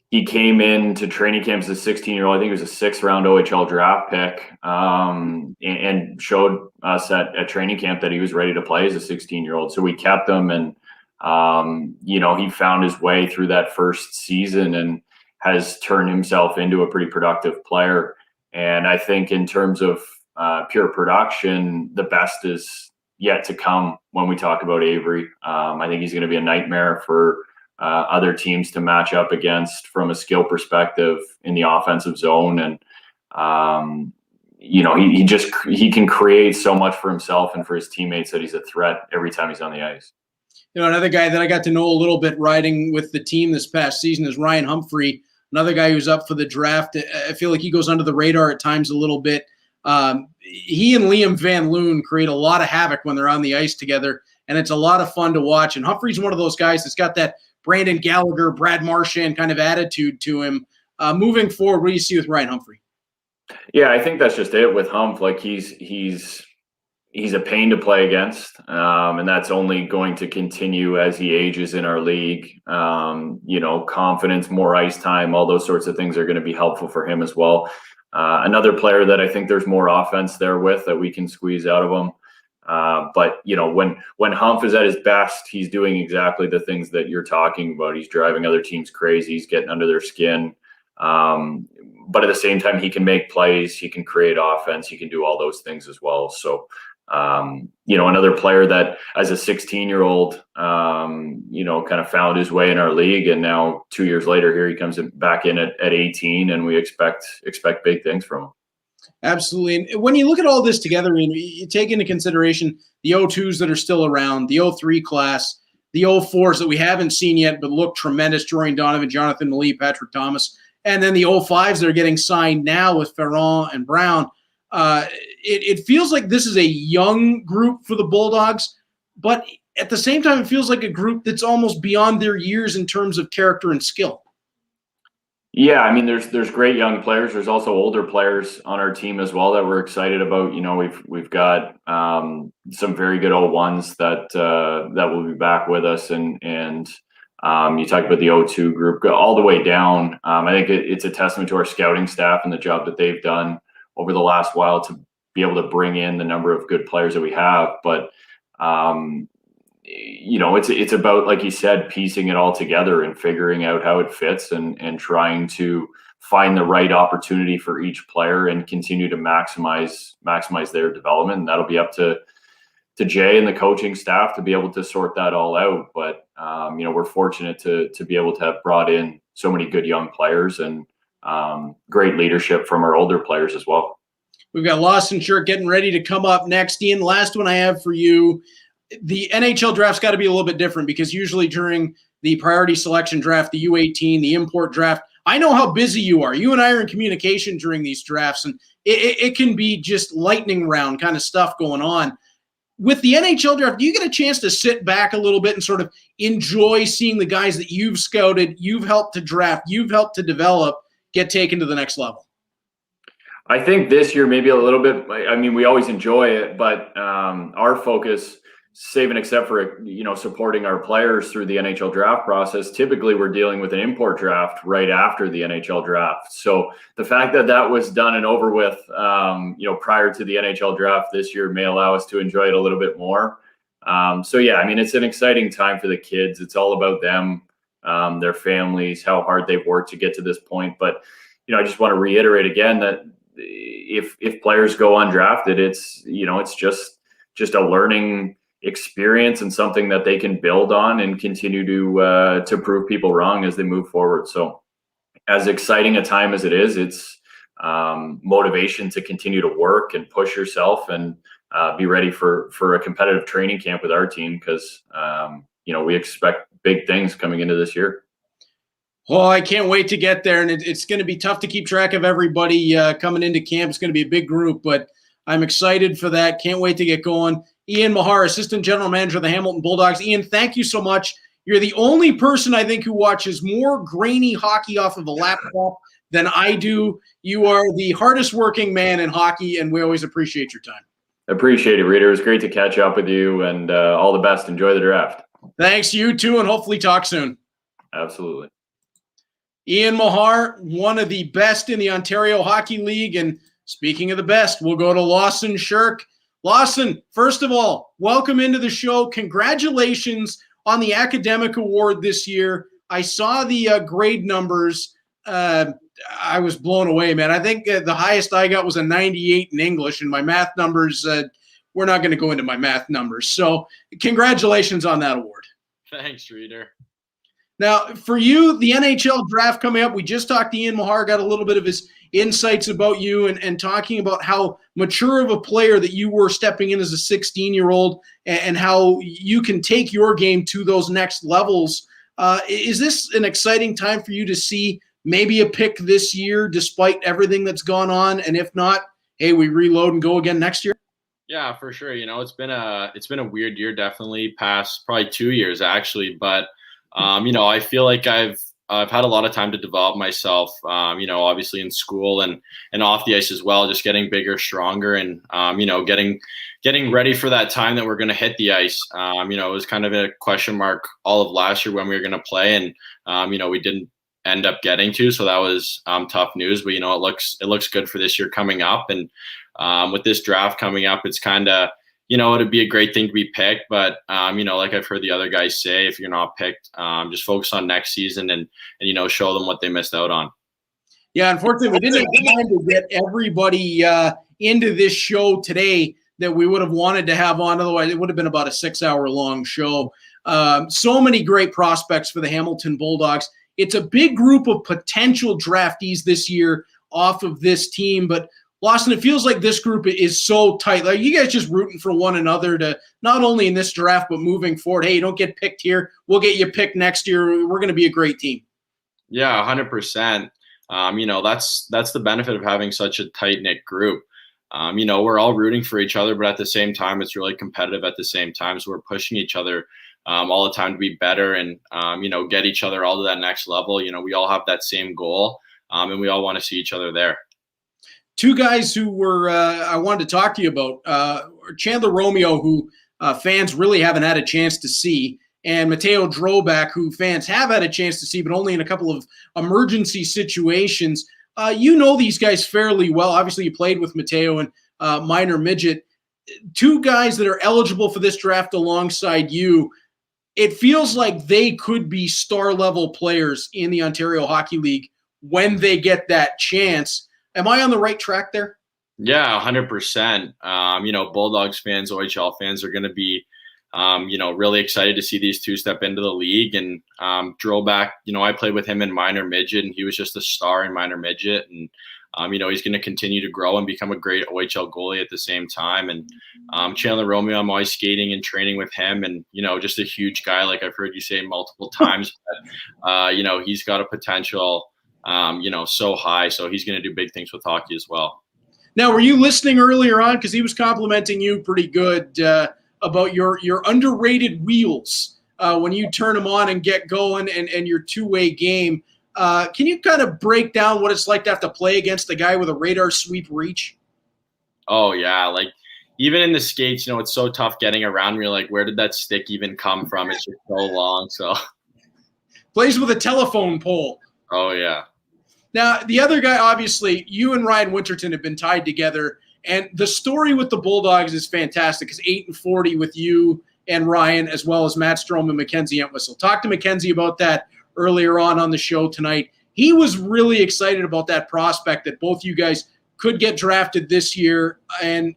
he came into training camp as a 16-year-old. I think he was a 6th-round OHL draft pick, and showed us at training camp that he was ready to play as a 16-year-old. So we kept him, and he found his way through that first season and has turned himself into a pretty productive player. And I think in terms of pure production, the best is yet to come when we talk about Avery. I think he's going to be a nightmare for other teams to match up against from a skill perspective in the offensive zone. And, he can create so much for himself and for his teammates that he's a threat every time he's on the ice. Another guy that I got to know a little bit riding with the team this past season is Ryan Humphrey, another guy who's up for the draft. I feel like he goes under the radar at times a little bit. He and Liam Van Loon create a lot of havoc when they're on the ice together, and it's a lot of fun to watch. And Humphrey's one of those guys that's got that Brandon Gallagher, Brad Marchand kind of attitude to him. Moving forward, what do you see with Ryan Humphrey? Yeah, I think that's just it with Hump. Like he's a pain to play against, and that's only going to continue as he ages in our league. Confidence, more ice time, all those sorts of things are going to be helpful for him as well. Another player that I think there's more offense there with that we can squeeze out of him. But when Humph is at his best, he's doing exactly the things that you're talking about. He's driving other teams crazy. He's getting under their skin. But at the same time, he can make plays. He can create offense. He can do all those things as well. So, another player that as a 16-year-old, kind of found his way in our league. And now 2 years later, here he comes back in at 18, and we expect big things from him. Absolutely. And when you look at all this together, you take into consideration the 02s that are still around, the 03 class, the 04s that we haven't seen yet but look tremendous, Jordan Donovan, Jonathan Malee, Patrick Thomas, and then the 05s that are getting signed now with Ferrand and Brown. It feels like this is a young group for the Bulldogs, but at the same time, it feels like a group that's almost beyond their years in terms of character and skill. Yeah, I mean, there's great young players. There's also older players on our team as well that we're excited about. We've got some very good 01s that will be back with us, and you talk about the 02 group all the way down. I think it's a testament to our scouting staff and the job that they've done over the last while to be able to bring in the number of good players that we have. But it's about, like you said, piecing it all together and figuring out how it fits and trying to find the right opportunity for each player and continue to maximize their development. And that'll be up to Jay and the coaching staff to be able to sort that all out. But, we're fortunate to be able to have brought in so many good young players and great leadership from our older players as well. We've got Lawson Shirk getting ready to come up next. Ian, last one I have for you. The NHL draft's got to be a little bit different because usually during the priority selection draft, the U18, the import draft, I know how busy you are. You and I are in communication during these drafts, and it can be just lightning round kind of stuff going on. With the NHL draft, do you get a chance to sit back a little bit and sort of enjoy seeing the guys that you've scouted, you've helped to draft, you've helped to develop, get taken to the next level? I think this year maybe a little bit. I mean, we always enjoy it, but our focus, save and except for supporting our players through the NHL draft process, typically we're dealing with an import draft right after the NHL draft. So the fact that was done and over with prior to the NHL draft this year may allow us to enjoy it a little bit more. Yeah, I mean, it's an exciting time for the kids. It's all about them, their families, how hard they've worked to get to this point. But I just want to reiterate again that if players go undrafted, it's just a learning experience and something that they can build on and continue to prove people wrong as they move forward. So as exciting a time as it is, it's motivation to continue to work and push yourself and be ready for a competitive training camp with our team because we expect big things coming into this year. Oh, I can't wait to get there, and it's going to be tough to keep track of everybody coming into camp. It's going to be a big group, but I'm excited for that. Can't wait to get going. Ian Mahar, Assistant General Manager of the Hamilton Bulldogs. Ian, thank you so much. You're the only person I think who watches more grainy hockey off of a laptop than I do. You are the hardest working man in hockey, and we always appreciate your time. Appreciate it, Reader. It was great to catch up with you, and all the best. Enjoy the draft. Thanks, you too, and hopefully talk soon. Absolutely. Ian Mahar, one of the best in the Ontario Hockey League. And speaking of the best, we'll go to Lawson Shirk. Lawson, first of all, welcome into the show. Congratulations on the academic award this year. I saw the grade numbers. I was blown away, man. I think the highest I got was a 98 in English, and my math numbers, we're not going to go into my math numbers. So congratulations on that award. Thanks, Reader. Now, for you, the NHL draft coming up, we just talked to Ian Mahar, got a little bit of his insights about you and talking about how mature of a player that you were stepping in as a 16-year-old and how you can take your game to those next levels. Is this an exciting time for you to see maybe a pick this year despite everything that's gone on? And if not, hey, we reload and go again next year? Yeah, for sure. You know, it's been a weird year, definitely past probably 2 years actually, but you know, I feel like I've had a lot of time to develop myself, you know, obviously in school and off the ice as well, just getting bigger, stronger, and, you know, getting ready for that time that we're going to hit the ice. You know, it was kind of a question mark all of last year when we were going to play, and, you know, we didn't end up getting to, so that was tough news, but, you know, it looks good for this year coming up. And with this draft coming up, it's kind of, you know, it'd be a great thing to be picked, but, you know, like I've heard the other guys say, if you're not picked, just focus on next season and, you know, show them what they missed out on. Yeah, unfortunately, we didn't have time to get everybody into this show today that we would have wanted to have on. Otherwise, it would have been about a 6-hour-long show. So many great prospects for the Hamilton Bulldogs. It's a big group of potential draftees this year off of this team, but Lawson, it feels like this group is so tight. Like you guys just rooting for one another to not only in this draft, but moving forward. Hey, you don't get picked here. We'll get you picked next year. We're going to be a great team. Yeah, 100%. You know, that's the benefit of having such a tight-knit group. You know, we're all rooting for each other, but at the same time, it's really competitive at the same time. So we're pushing each other all the time to be better and, you know, get each other all to that next level. You know, we all have that same goal, and we all want to see each other there. Two guys who were I wanted to talk to you about, Chandler Romeo, who fans really haven't had a chance to see, and Mateo Drobak, who fans have had a chance to see, but only in a couple of emergency situations. You know these guys fairly well. Obviously, you played with Mateo in minor midget. Two guys that are eligible for this draft alongside you. It feels like they could be star-level players in the Ontario Hockey League when they get that chance. Am I on the right track there? Yeah, 100%. You know, Bulldogs fans, OHL fans are going to be, you know, really excited to see these two step into the league. And Drobak, you know, I played with him in minor midget, and he was just a star in minor midget. And, you know, he's going to continue to grow and become a great OHL goalie at the same time. And Chandler Romeo, I'm always skating and training with him, and, you know, just a huge guy, like I've heard you say multiple times. But, you know, he's got a potential, you know, so high. So he's going to do big things with hockey as well. Now, were you listening earlier on? Because he was complimenting you pretty good about your underrated wheels when you turn them on and get going and your two-way game. Can you kind of break down what it's like to have to play against a guy with a radar sweep reach? Oh, yeah. Like, even in the skates, you know, it's so tough getting around. You're like, where did that stick even come from? It's just so long. So Plays with a telephone pole. Oh, yeah. Now, the other guy, obviously, you and Ryan Winterton have been tied together, and the story with the Bulldogs is fantastic because 8-40 with you and Ryan, as well as Matt Strome and Mackenzie Entwistle. Talked to Mackenzie about that earlier on the show tonight. He was really excited about that prospect that both you guys could get drafted this year, and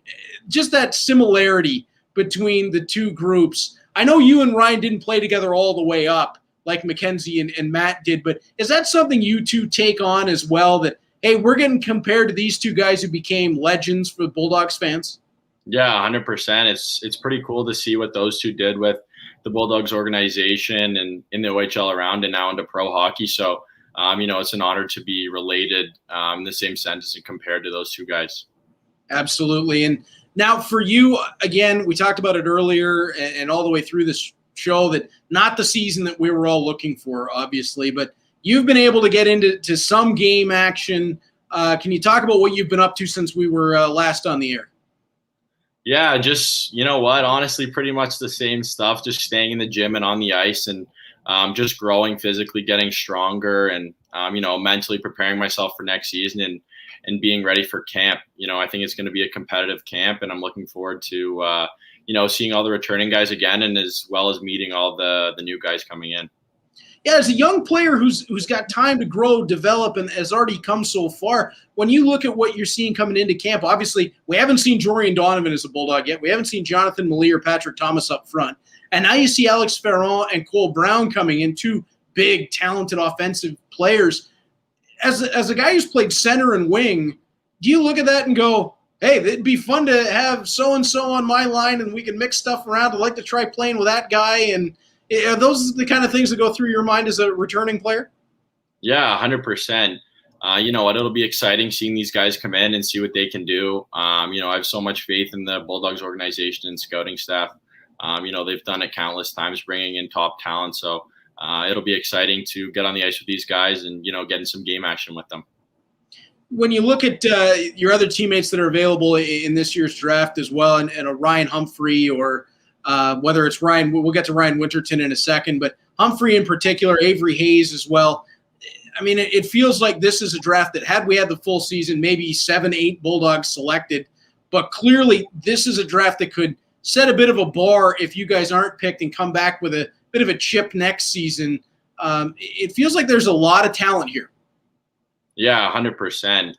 just that similarity between the two groups. I know you and Ryan didn't play together all the way up like Mackenzie and Matt did, but is that something you two take on as well, that, hey, we're getting compared to these two guys who became legends for Bulldogs fans? Yeah, 100%. It's pretty cool to see what those two did with the Bulldogs organization and in the OHL around and now into pro hockey. So, it's an honor to be related in the same sentence and compared to those two guys. Absolutely. And now for you, again, we talked about it earlier and all the way through this show, that not the season that we were all looking for, obviously, but you've been able to get into some game action. Can you talk about what you've been up to since we were last on the air? Yeah, just, honestly, pretty much the same stuff, just staying in the gym and on the ice and just growing physically, getting stronger and, mentally preparing myself for next season and being ready for camp. I think it's going to be a competitive camp, and I'm looking forward to, seeing all the returning guys again, and as well as meeting all the new guys coming in. Yeah, as a young player who's got time to grow, develop, and has already come so far, when you look at what you're seeing coming into camp, obviously we haven't seen Jorian Donovan as a Bulldog yet. We haven't seen Jonathan Malee or Patrick Thomas up front. And now you see Alex Ferron and Cole Brown coming in, two big, talented offensive players. As a guy who's played center and wing, do you look at that and go, hey, it'd be fun to have so-and-so on my line and we can mix stuff around. I'd like to try playing with that guy. And are those the kind of things that go through your mind as a returning player? Yeah, 100%. You know what? It'll be exciting seeing these guys come in and see what they can do. I have so much faith in the Bulldogs organization and scouting staff. They've done it countless times, bringing in top talent. So it'll be exciting to get on the ice with these guys and, getting some game action with them. When you look at your other teammates that are available in this year's draft as well, and a Ryan Humphrey or whether it's Ryan, we'll get to Ryan Winterton in a second, but Humphrey in particular, Avery Hayes as well. I mean, it feels like this is a draft that had we had the full season, maybe 7-8 Bulldogs selected, but clearly this is a draft that could set a bit of a bar if you guys aren't picked and come back with a bit of a chip next season. It feels like there's a lot of talent here. Yeah, 100%.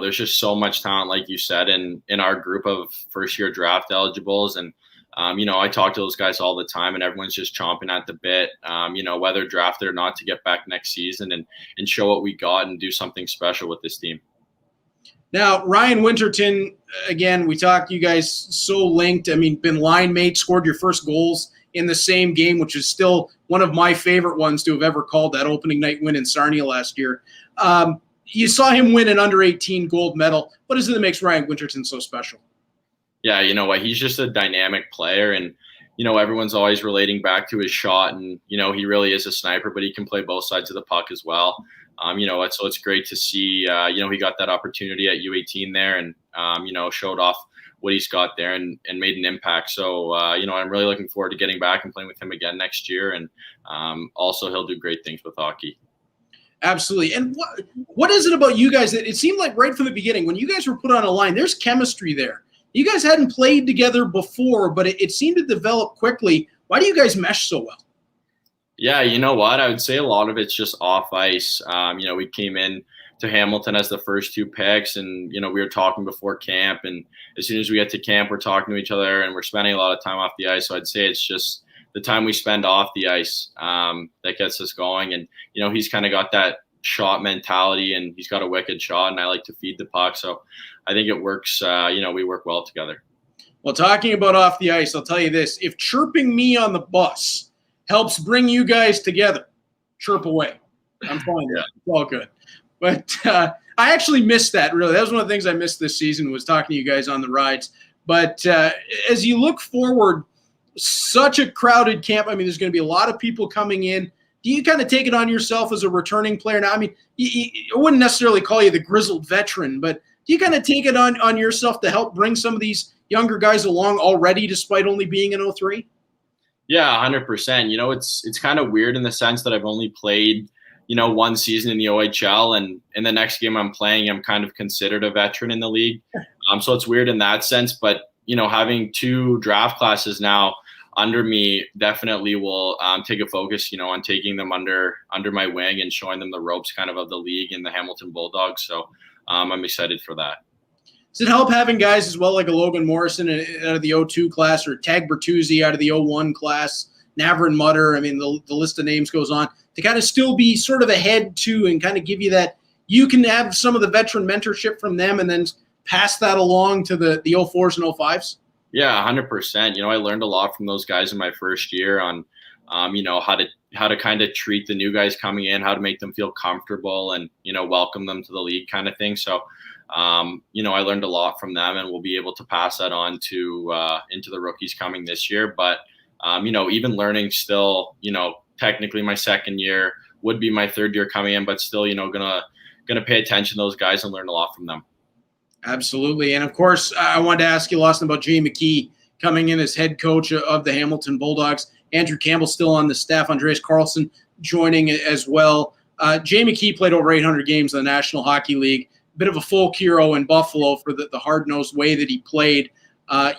There's just so much talent, like you said, in our group of first-year draft eligibles. And, I talk to those guys all the time, and everyone's just chomping at the bit, whether drafted or not, to get back next season and show what we got and do something special with this team. Now, Ryan Winterton, again, we talked, you guys so linked. I mean, been line mates, scored your first goals in the same game, which is still one of my favorite ones to have ever called, that opening night win in Sarnia last year. You saw him win an under-18 gold medal. What is it that makes Ryan Winterton so special? Yeah, you know what? He's just a dynamic player, and, everyone's always relating back to his shot, and, he really is a sniper, but he can play both sides of the puck as well. So it's great to see, he got that opportunity at U18 there and, showed off what he's got there and made an impact. So, I'm really looking forward to getting back and playing with him again next year. And also he'll do great things with hockey. Absolutely. And what is it about you guys that it seemed like right from the beginning, when you guys were put on a line, there's chemistry there. You guys hadn't played together before, but it seemed to develop quickly. Why do you guys mesh so well? Yeah, you know what? I would say a lot of it's just off ice. We came in to Hamilton as the first two picks, and, we were talking before camp. And as soon as we get to camp, we're talking to each other and we're spending a lot of time off the ice. So I'd say it's just the time we spend off the ice that gets us going. And, he's kind of got that shot mentality, and he's got a wicked shot, and I like to feed the puck. So I think it works. We work well together. Well, talking about off the ice, I'll tell you this. If chirping me on the bus helps bring you guys together, chirp away. I'm fine. Yeah. It's all good. But I actually missed that, really. That was one of the things I missed this season, was talking to you guys on the rides. But as you look forward, such a crowded camp. I mean, there's going to be a lot of people coming in. Do you kind of take it on yourself as a returning player now? I mean, I wouldn't necessarily call you the grizzled veteran, but do you kind of take it on yourself to help bring some of these younger guys along already, despite only being an 03? Yeah, 100%. It's kind of weird in the sense that I've only played, one season in the OHL, and in the next game I'm playing, I'm kind of considered a veteran in the league. So it's weird in that sense, but, having two draft classes now under me definitely will take a focus, on taking them under my wing and showing them the ropes kind of the league and the Hamilton Bulldogs. So I'm excited for that. Does it help having guys as well like a Logan Morrison out of the 02 class, or Tag Bertuzzi out of the 01 class, Navrin Mutter? I mean, the list of names goes on, to kind of still be sort of ahead too, and kind of give you that, you can have some of the veteran mentorship from them and then pass that along to the 04s and 05s? Yeah, 100%. I learned a lot from those guys in my first year on, how how to kind of treat the new guys coming in, how to make them feel comfortable and, welcome them to the league kind of thing. So, I learned a lot from them, and we'll be able to pass that on to into the rookies coming this year. But, even learning still, technically my second year would be my third year coming in, but still, gonna pay attention to those guys and learn a lot from them. Absolutely. And of course, I wanted to ask you, Lawson, about Mckee coming in as head coach of the Hamilton Bulldogs. Andrew Campbell still on the staff. Andreas Karlsson joining as well. Mckee played over 800 games in the National Hockey League. Bit of a folk hero in Buffalo for the hard-nosed way that he played.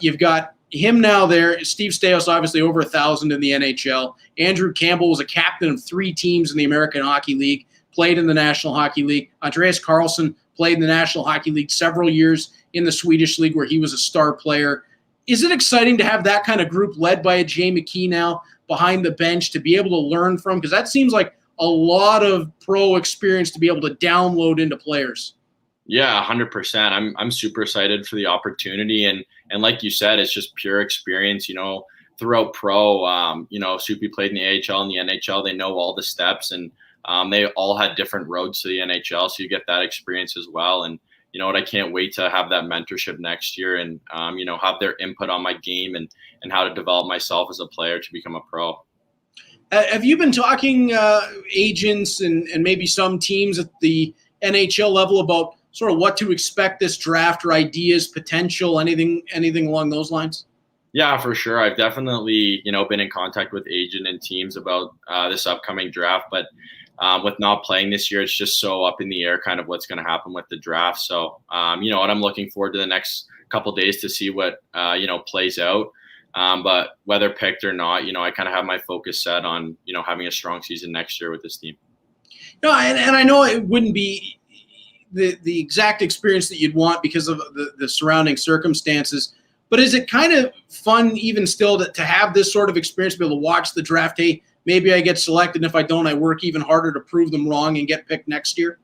You've got him now there. Steve Staios, obviously over 1,000 in the NHL. Andrew Campbell was a captain of 3 teams in the American Hockey League, played in the National Hockey League. Andreas Karlsson played in the National Hockey League several years in the Swedish League where he was a star player. Is it exciting to have that kind of group led by a Mckee now behind the bench to be able to learn from? Because that seems like a lot of pro experience to be able to download into players. Yeah, 100%. I'm super excited for the opportunity. And like you said, it's just pure experience, throughout pro. Soupy played in the AHL and the NHL. They know all the steps, and they all had different roads to the NHL. So you get that experience as well. And, I can't wait to have that mentorship next year and, have their input on my game and how to develop myself as a player to become a pro. Have you been talking agents and maybe some teams at the NHL level about sort of what to expect this draft, or ideas, potential, anything along those lines? Yeah, for sure. I've definitely, been in contact with agent and teams about this upcoming draft, but with not playing this year, it's just so up in the air kind of what's going to happen with the draft. So, what I'm looking forward to the next couple of days to see what, plays out. But whether picked or not, I kind of have my focus set on, having a strong season next year with this team. No, and I know it wouldn't be the exact experience that you'd want because of the surrounding circumstances, but is it kind of fun even still to have this sort of experience, to be able to watch the draft? Hey, maybe I get selected, and if I don't, I work even harder to prove them wrong and get picked next year?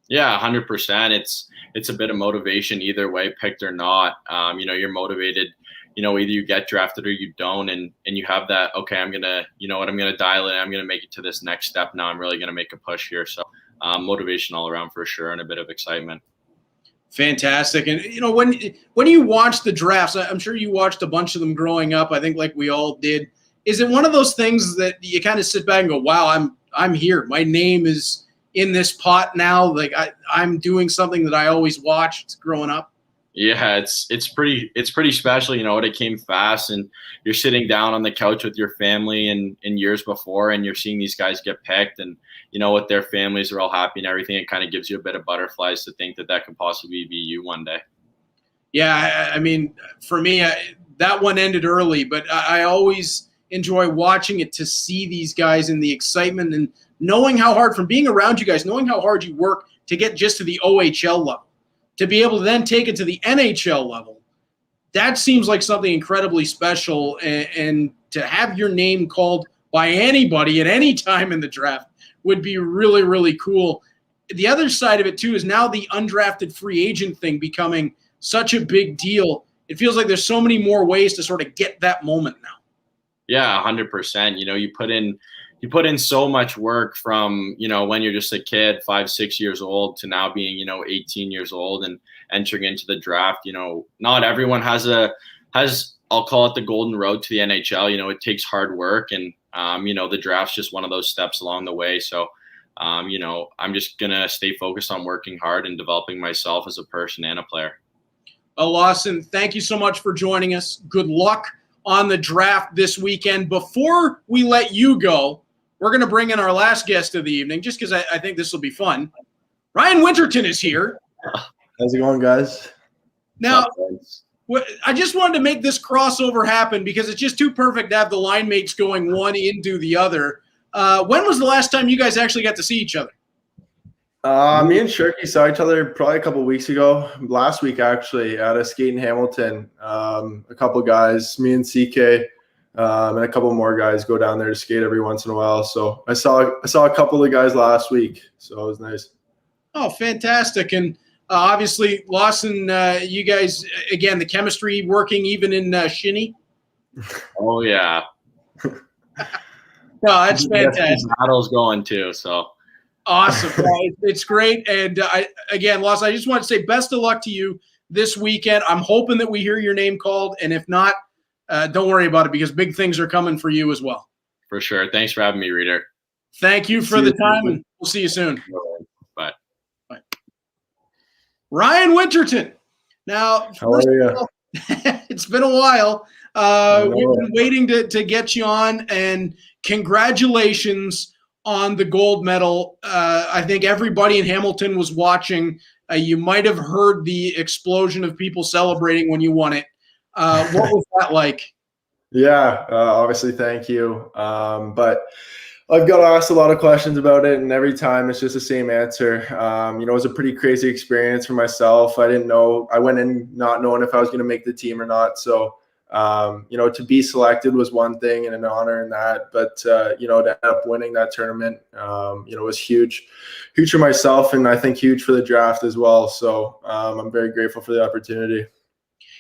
Yeah, 100%. It's a bit of motivation either way, picked or not. You're motivated, either you get drafted or you don't, and you have that, okay, I'm going to, I'm going to dial in, I'm going to make it to this next step now. I'm really going to make a push here. So motivation all around for sure, and a bit of excitement. Fantastic. And, when you watch the drafts, I'm sure you watched a bunch of them growing up, I think like we all did. Is it one of those things that you kind of sit back and go, wow, I'm here. My name is in this pot now. Like I'm doing something that I always watched growing up? Yeah, it's pretty special. It came fast, and you're sitting down on the couch with your family and in years before, and you're seeing these guys get picked, and with their families are all happy and everything. It kind of gives you a bit of butterflies to think that could possibly be you one day. Yeah, I mean, for me, that one ended early, but I always enjoy watching it to see these guys and the excitement and knowing how hard, from being around you guys, knowing how hard you work to get just to the OHL level, to be able to then take it to the NHL level. That seems like something incredibly special, and to have your name called by anybody at any time in the draft would be really, really cool. The other side of it too is now the undrafted free agent thing becoming such a big deal. It feels like there's so many more ways to sort of get that moment now. Yeah, 100%. You put in so much work from, when you're just a kid, 5-6 years old, to now being, 18 years old and entering into the draft. Not everyone has I'll call it the golden road to the NHL. It takes hard work, and, the draft's just one of those steps along the way. So, I'm just going to stay focused on working hard and developing myself as a person and a player. Lawson, thank you so much for joining us. Good luck on the draft this weekend. Before we let you go, we're going to bring in our last guest of the evening, just because I think this will be fun. Ryan Winterton is here. How's it going, guys? Now, I just wanted to make this crossover happen because it's just too perfect to have the line mates going one into the other. When was the last time you guys actually got to see each other? Me and Shirky saw each other probably a couple of weeks ago. Last week, actually, at a skate in Hamilton. A couple guys, me and CK, and a couple more guys go down there to skate every once in a while. So I saw a couple of guys last week, so it was nice. Oh, fantastic. And obviously, Lawson, you guys, again, the chemistry working even in Shinny? Oh, yeah. No, that's fantastic. Battle's going too, so. Awesome. It's great. And again, Lawson, I just want to say best of luck to you this weekend. I'm hoping that we hear your name called. And if not, don't worry about it because big things are coming for you as well. For sure. Thanks for having me, Reader. Thank you for the time, and we'll see you soon. Bye. Bye. Ryan Winterton. Now, how are you? It's been a while. We've been waiting to get you on, and congratulations on the gold medal. I think everybody in Hamilton was watching. You might have heard the explosion of people celebrating when you won it. What was that like? Yeah, obviously, thank you. But I've got asked a lot of questions about it, and every time it's just the same answer. It was a pretty crazy experience for myself. I didn't know. I went in not knowing if I was going to make the team or not. So, to be selected was one thing and an honor in that. But, to end up winning that tournament, was huge for myself, and I think huge for the draft as well. So I'm very grateful for the opportunity.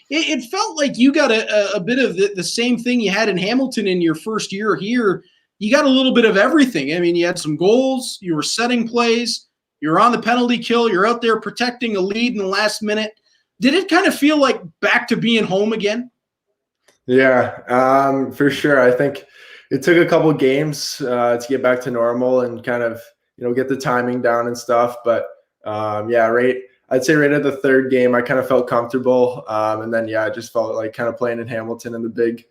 It felt like you got a bit of the same thing you had in Hamilton in your first year here. You got a little bit of everything. I mean, you had some goals, you were setting plays, you were on the penalty kill, you're out there protecting a lead in the last minute. Did it kind of feel like back to being home again? Yeah, for sure. I think it took a couple games to get back to normal and kind of, get the timing down and stuff. But I'd say right at the third game, I kind of felt comfortable. And then, I just felt like kind of playing in Hamilton in the big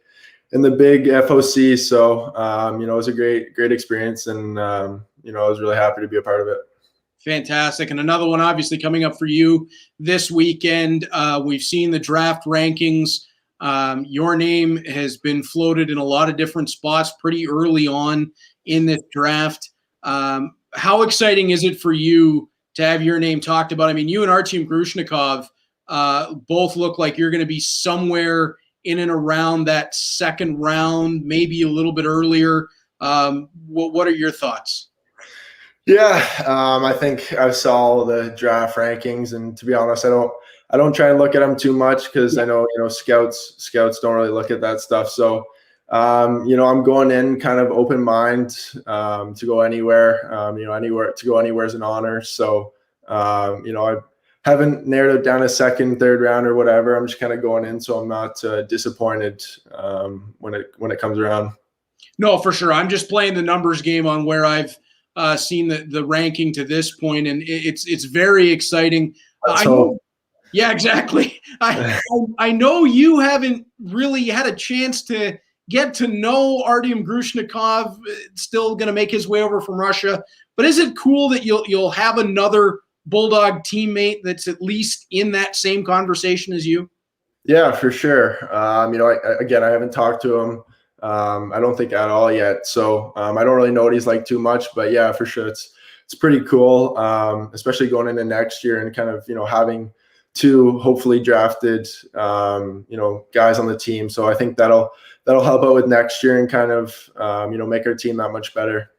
FOC. So, it was a great experience. And, I was really happy to be a part of it. Fantastic. And another one obviously coming up for you this weekend. We've seen the draft rankings. Your name has been floated in a lot of different spots pretty early on in this draft. How exciting is it for you to have your name talked about? I mean, you and Artyom Grushnikov both look like you're going to be somewhere in and around that second round, maybe a little bit earlier. What are your thoughts? Yeah, I think I saw the draft rankings, and to be honest, I don't try and look at them too much because I know scouts don't really look at that stuff. So I'm going in kind of open mind to go anywhere. To go anywhere is an honor. So I haven't narrowed it down a second, third round or whatever. I'm just kind of going in, so I'm not disappointed when it comes around. No, for sure. I'm just playing the numbers game on where I've seen the ranking to this point, and it's very exciting. Yeah, exactly. I know you haven't really had a chance to get to know Artyom Grushnikov. Still going to make his way over from Russia, but is it cool that you'll have another Bulldog teammate that's at least in that same conversation as you? Yeah, for sure. I haven't talked to him. I don't think at all yet. So I don't really know what he's like too much, but yeah, for sure. It's pretty cool. Especially going into next year and kind of, having two hopefully drafted, guys on the team. So I think that'll help out with next year and kind of, make our team that much better.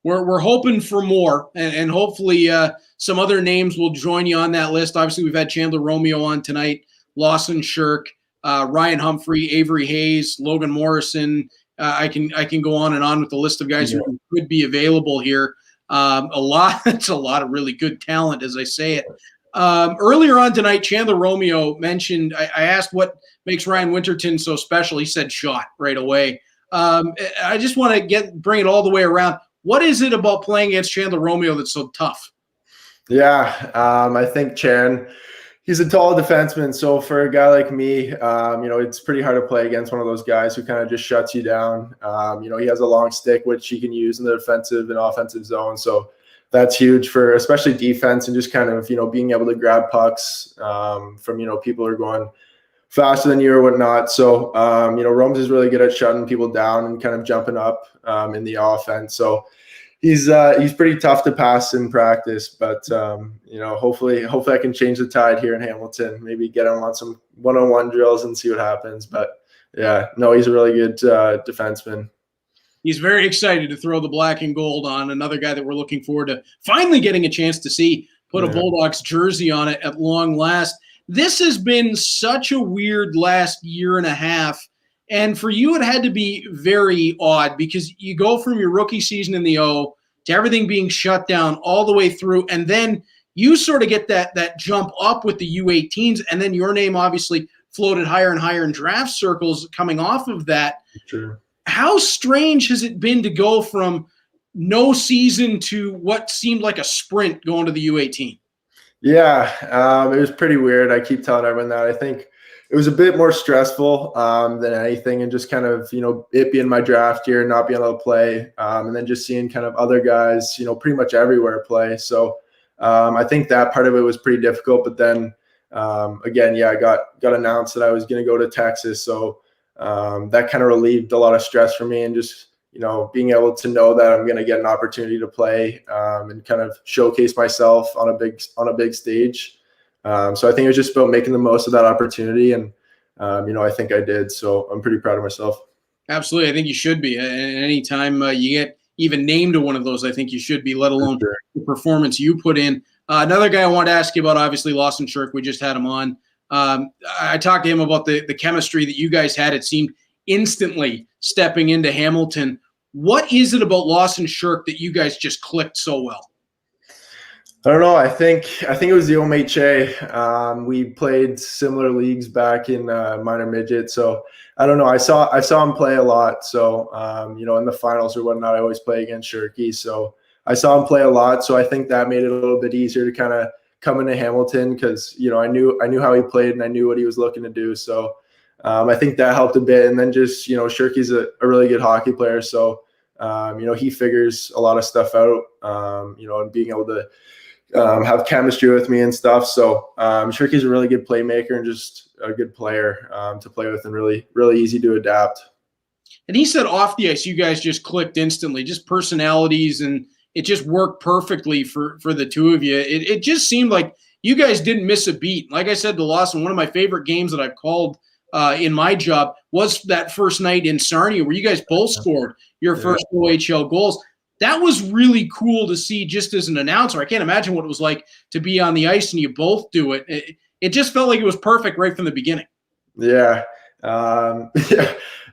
We're hoping for more, and hopefully some other names will join you on that list. Obviously, we've had Chandler Romeo on tonight, Lawson Shirk, Ryan Humphrey, Avery Hayes, Logan Morrison. I can go on and on with the list of guys who could be available here. It's a lot of really good talent, as I say it. Earlier on tonight, Chandler Romeo mentioned, I asked what makes Ryan Winterton so special. He said shot right away. I just want to bring it all the way around. What is it about playing against Chandler Romeo that's so tough? Yeah, I think Chan, he's a tall defenseman. So for a guy like me, it's pretty hard to play against one of those guys who kind of just shuts you down. He has a long stick, which he can use in the defensive and offensive zone. So that's huge for especially defense and just kind of, being able to grab pucks from, people who are going faster than you or whatnot. So, Romes is really good at shutting people down and kind of jumping up in the offense. So he's pretty tough to pass in practice, but, hopefully I can change the tide here in Hamilton, maybe get him on some one-on-one drills and see what happens. But yeah, no, he's a really good defenseman. He's very excited to throw the black and gold on. Another guy that we're looking forward to finally getting a chance to see put a Bulldogs jersey on it at long last. This has been such a weird last year and a half. And for you, it had to be very odd because you go from your rookie season in the O to everything being shut down all the way through. And then you sort of get that jump up with the U18s. And then your name obviously floated higher and higher in draft circles coming off of that. Sure. How strange has it been to go from no season to what seemed like a sprint going to the U18? Yeah, it was pretty weird. I keep telling everyone that. I think it was a bit more stressful than anything, and just kind of, it being my draft year, not being able to play, and then just seeing kind of other guys, pretty much everywhere play. So I think that part of it was pretty difficult. But then again, I got announced that I was going to go to Texas. So that kind of relieved a lot of stress for me, and just, being able to know that I'm going to get an opportunity to play and kind of showcase myself on a big stage. So I think it was just about making the most of that opportunity, and I think I did. So I'm pretty proud of myself. Absolutely, I think you should be. And anytime you get even named to one of those, I think you should be, let alone the performance you put in. Another guy I wanted to ask you about, obviously, Lawson Shirk. We just had him on. I talked to him about the chemistry that you guys had. It seemed instantly stepping into Hamilton. What is it about Lawson Shirk that you guys just clicked so well? I don't know. I think it was the OMHA. We played similar leagues back in minor midget. So I don't know. I saw him play a lot. So in the finals or whatnot, I always play against Shirky. So I saw him play a lot. So I think that made it a little bit easier to kind of come into Hamilton, because I knew how he played and I knew what he was looking to do. So I think that helped a bit. And then just Shirky's a really good hockey player. So he figures a lot of stuff out. And being able to have chemistry with me and stuff. So Shirky's a really good playmaker and just a good player to play with, and really, really easy to adapt. And he said off the ice, you guys just clicked instantly, just personalities, and it just worked perfectly for the two of you. It just seemed like you guys didn't miss a beat. Like I said to Lawson, one of my favorite games that I've called in my job was that first night in Sarnia, where you guys both scored your first OHL goals. That was really cool to see just as an announcer. I can't imagine what it was like to be on the ice and you both do it. It just felt like it was perfect right from the beginning. Yeah. I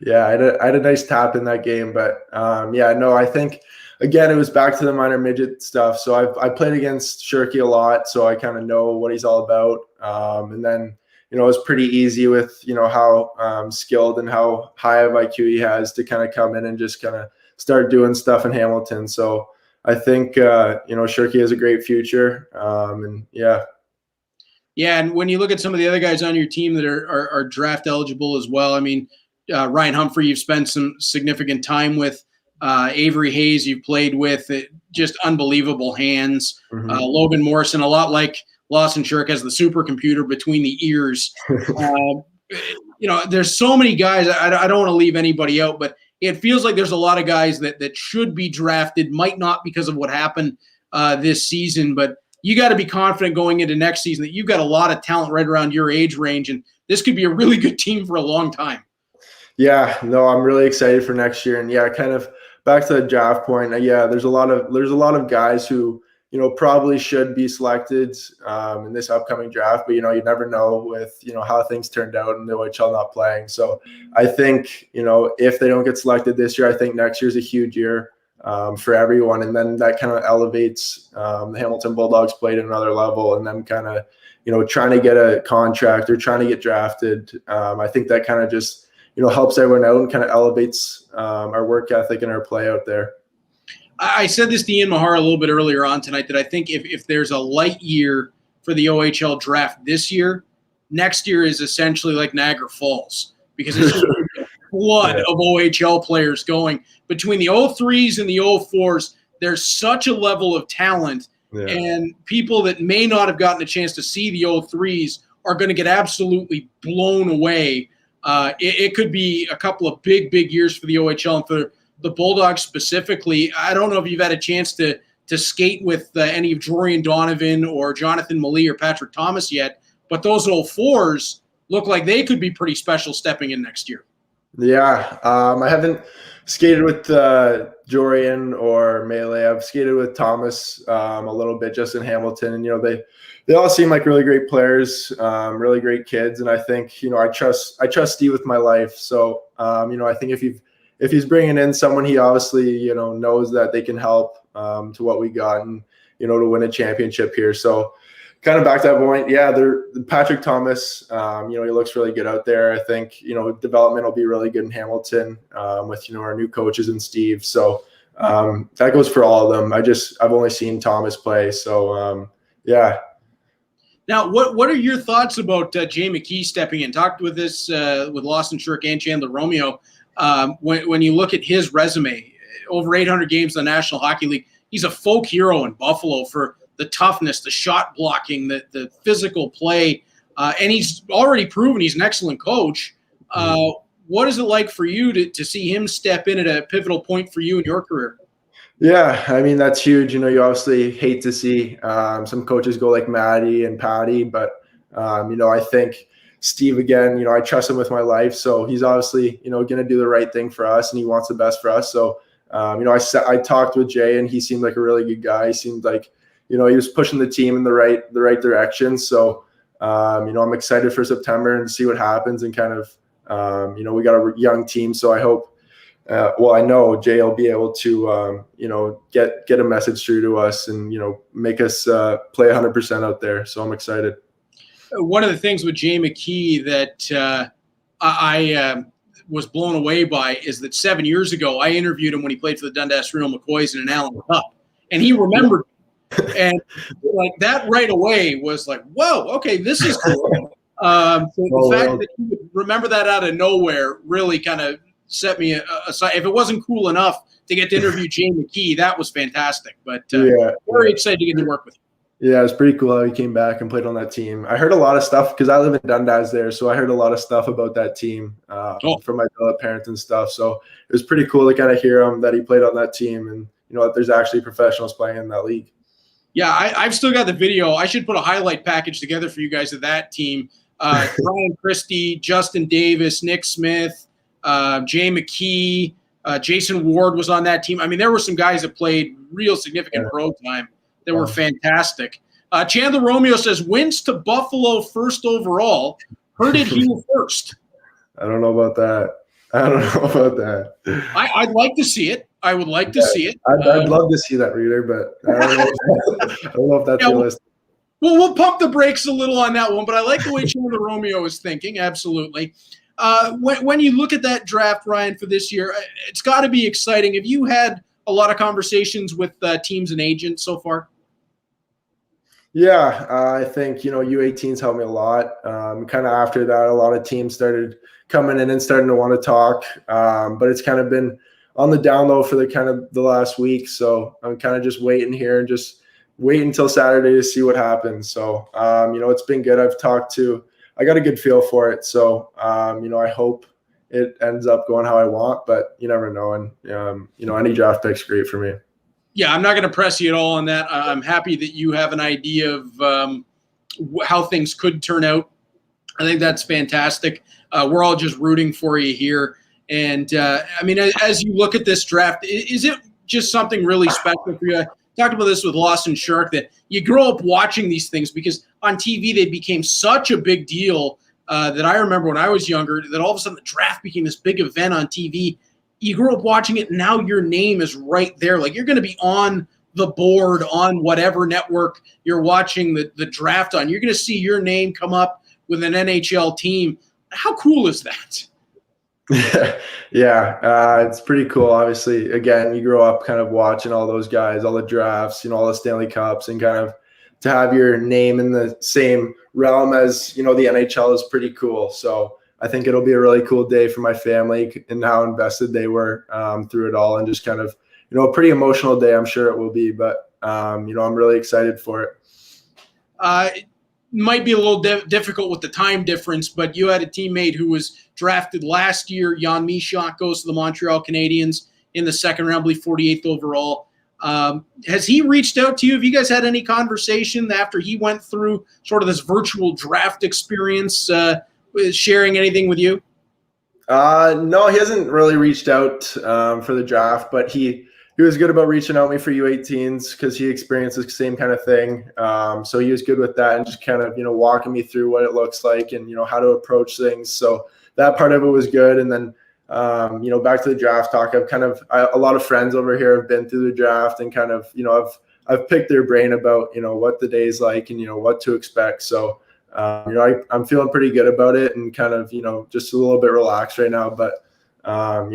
had a nice tap in that game. But I think, again, it was back to the minor midget stuff. So I played against Shirky a lot, so I kind of know what he's all about. And then, it was pretty easy with, how skilled and how high of IQ he has to kind of come in and just kind of start doing stuff in Hamilton. So I think, Shirky has a great future. Yeah, and when you look at some of the other guys on your team that are draft eligible as well, I mean, Ryan Humphrey, you've spent some significant time with. Avery Hayes, you've played with. Just unbelievable hands. Mm-hmm. Logan Morrison, a lot like Lawson Shirk, has the supercomputer between the ears. There's so many guys. I don't want to leave anybody out, but it feels like there's a lot of guys that should be drafted, might not because of what happened this season, but you got to be confident going into next season that you've got a lot of talent right around your age range, and this could be a really good team for a long time. Yeah, no, I'm really excited for next year. And kind of back to the draft point. There's a lot of guys who, probably should be selected in this upcoming draft, but you never know with, how things turned out and the OHL not playing. So I think, if they don't get selected this year, I think next year's a huge year for everyone. And then that kind of elevates the Hamilton Bulldogs play to another level, and then kind of, trying to get a contract or trying to get drafted. I think that kind of just, helps everyone out and kind of elevates our work ethic and our play out there. I said this to Ian Mahar a little bit earlier on tonight, that I think if there's a light year for the OHL draft this year, next year is essentially like Niagara Falls, because it's just a flood of OHL players going. Between the 03s and the 04s, there's such a level of talent, and people that may not have gotten a chance to see the 03s are going to get absolutely blown away. It could be a couple of big years for the OHL and for the Bulldogs specifically. I don't know if you've had a chance to skate with any of Jorian Donovan or Jonathan Malee or Patrick Thomas yet, but those 04s look like they could be pretty special stepping in next year. Yeah, I haven't skated with Jorian or Melee. I've skated with Thomas a little bit just in Hamilton, and they all seem like really great players, really great kids, and I think I trust Steve with my life. So I think if he's bringing in someone, he obviously knows that they can help to what we got and to win a championship here. So kind of back to that point, yeah, Patrick Thomas, he looks really good out there. I think development will be really good in Hamilton with our new coaches and Steve. So that goes for all of them. I've only seen Thomas play, so yeah. Now, what are your thoughts about Jay Mckee stepping in? Talked with this with Lawson Shirk and Chandler Romeo. When you look at his resume, over 800 games in the National Hockey League, he's a folk hero in Buffalo for the toughness, the shot blocking, the physical play, and he's already proven he's an excellent coach. What is it like for you to see him step in at a pivotal point for you in your career? Yeah, I mean, that's huge. You obviously hate to see some coaches go like Matty and Patty, but I think Steve, again, I trust him with my life. So he's obviously, going to do the right thing for us, and he wants the best for us. So, I talked with Jay, and he seemed like a really good guy. He seemed like, he was pushing the team in the right direction. So, I'm excited for September and see what happens, and kind of, we got a young team. So I hope, I know Jay will be able to, get a message through to us and, make us play 100% out there. So I'm excited. One of the things with Jay Mckee that I was blown away by is that 7 years ago, I interviewed him when he played for the Dundas Real McCoys in an Allen Cup, and he remembered and like that right away was like, whoa, okay, this is cool. So the fact that you would remember that out of nowhere really kind of set me aside. If it wasn't cool enough to get to interview Jay Mckee, that was fantastic. But very excited to get to work with you. Yeah, it was pretty cool how he came back and played on that team. I heard a lot of stuff because I live in Dundas there, so I heard a lot of stuff about that team from my parents and stuff. So it was pretty cool to kind of hear him that he played on that team, and that there's actually professionals playing in that league. Yeah, I've still got the video. I should put a highlight package together for you guys of that team. Brian Christie, Justin Davis, Nick Smith, Jay Mckee, Jason Ward was on that team. I mean, there were some guys that played real significant pro time that were fantastic. Chandler Romeo says, wins to Buffalo first overall. Heard it here first. I don't know about that. I'd like to see it. I would like to see it. I'd love to see that, Reader, but I don't know if that's realistic. Well, we'll pump the brakes a little on that one, but I like the way Chandler Romeo is thinking. Absolutely. When you look at that draft, Ryan, for this year, it's got to be exciting. Have you had a lot of conversations with teams and agents so far? Yeah, I think, U18's helped me a lot. Kind of after that, a lot of teams started coming in and starting to want to talk, but it's kind of been on the down low for the last week. So I'm kind of just waiting here and just wait until Saturday to see what happens. So, it's been good. I got a good feel for it. So, I hope it ends up going how I want, but you never know. And, any draft pick's great for me. Yeah, I'm not going to press you at all on that. I'm happy that you have an idea of how things could turn out. I think that's fantastic. We're all just rooting for you here. And, as you look at this draft, is it just something really special for you? I talked about this with Lawson Shirk, that you grow up watching these things because on TV they became such a big deal that I remember when I was younger, that all of a sudden the draft became this big event on TV. You grew up watching it, and now your name is right there. Like, you're going to be on the board on whatever network you're watching the draft on. You're going to see your name come up with an NHL team. How cool is that? Yeah, it's pretty cool. Obviously, again, you grow up kind of watching all those guys, all the drafts, all the Stanley Cups, and kind of to have your name in the same realm as, the NHL is pretty cool. So I think it'll be a really cool day for my family and how invested they were through it all, and just kind of, a pretty emotional day, I'm sure it will be, but, I'm really excited for it. It might be a little difficult with the time difference, but you had a teammate who was drafted last year. Jan Mysak goes to the Montreal Canadiens in the second round, I believe 48th overall. Has he reached out to you? Have you guys had any conversation after he went through sort of this virtual draft experience, sharing anything with you? No, he hasn't really reached out for the draft, but he he was good about reaching out to me for U18s because he experienced the same kind of thing. So he was good with that and just kind of, walking me through what it looks like and, how to approach things. So that part of it was good. And then, back to the draft talk, a lot of friends over here have been through the draft and kind of, I've picked their brain about, what the day's like and, what to expect. So, I'm feeling pretty good about it and kind of, just a little bit relaxed right now, but I'm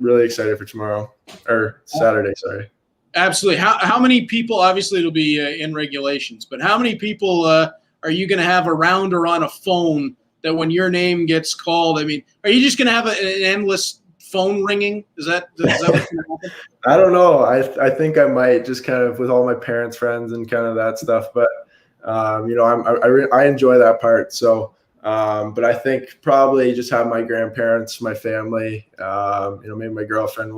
really excited for tomorrow or Saturday. Sorry. Absolutely. How many people, obviously it'll be in regulations, but how many people are you going to have around or on a phone that when your name gets called, I mean, are you just going to have an endless phone ringing? Is that what's going to happen? I don't know. I think I might just kind of with all my parents' friends and kind of that stuff, but I enjoy that part. So, but I think probably just have my grandparents, my family, maybe my girlfriend.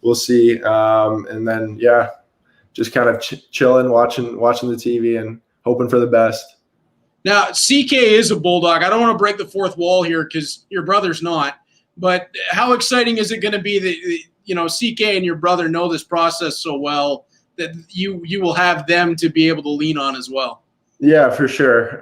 We'll see. And then just kind of chilling, watching the TV, and hoping for the best. Now, CK is a Bulldog. I don't want to break the fourth wall here because your brother's not. But how exciting is it going to be that CK and your brother know this process so well that you will have them to be able to lean on as well? Yeah, for sure.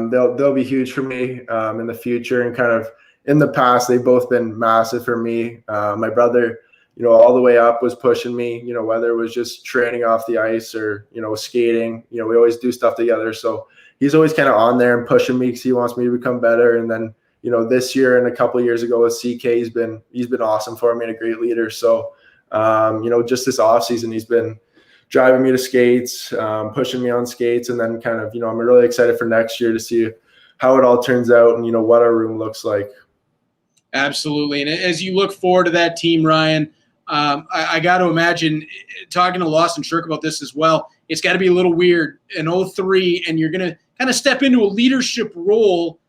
They'll be huge for me in the future, and kind of in the past they've both been massive for me. My brother, all the way up was pushing me. Whether it was just training off the ice or skating. We always do stuff together, so he's always kind of on there and pushing me because he wants me to become better. And then this year and a couple of years ago with CK, he's been awesome for me and a great leader. So just this off season he's been driving me to skates, pushing me on skates, and then kind of, I'm really excited for next year to see how it all turns out and, what our room looks like. Absolutely. And as you look forward to that team, Ryan, I got to imagine, talking to Lawson Shirk about this as well, it's got to be a little weird in 03, and you're going to kind of step into a leadership role,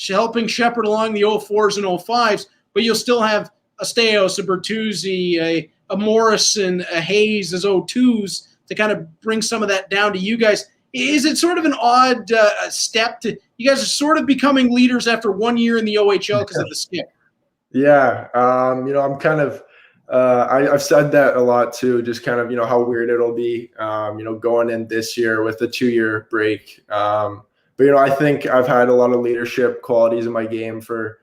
helping shepherd along the 04s and 05s, but you'll still have a Steos, a Bertuzzi, a Morrison, a Hayes as 02s, to kind of bring some of that down to you guys. Is it sort of an odd step to you guys are sort of becoming leaders after 1 year in the OHL because of the skip? Yeah. I'm kind of, I've said that a lot too, just kind of, how weird it'll be, going in this year with the 2-year break. But, I think I've had a lot of leadership qualities in my game for,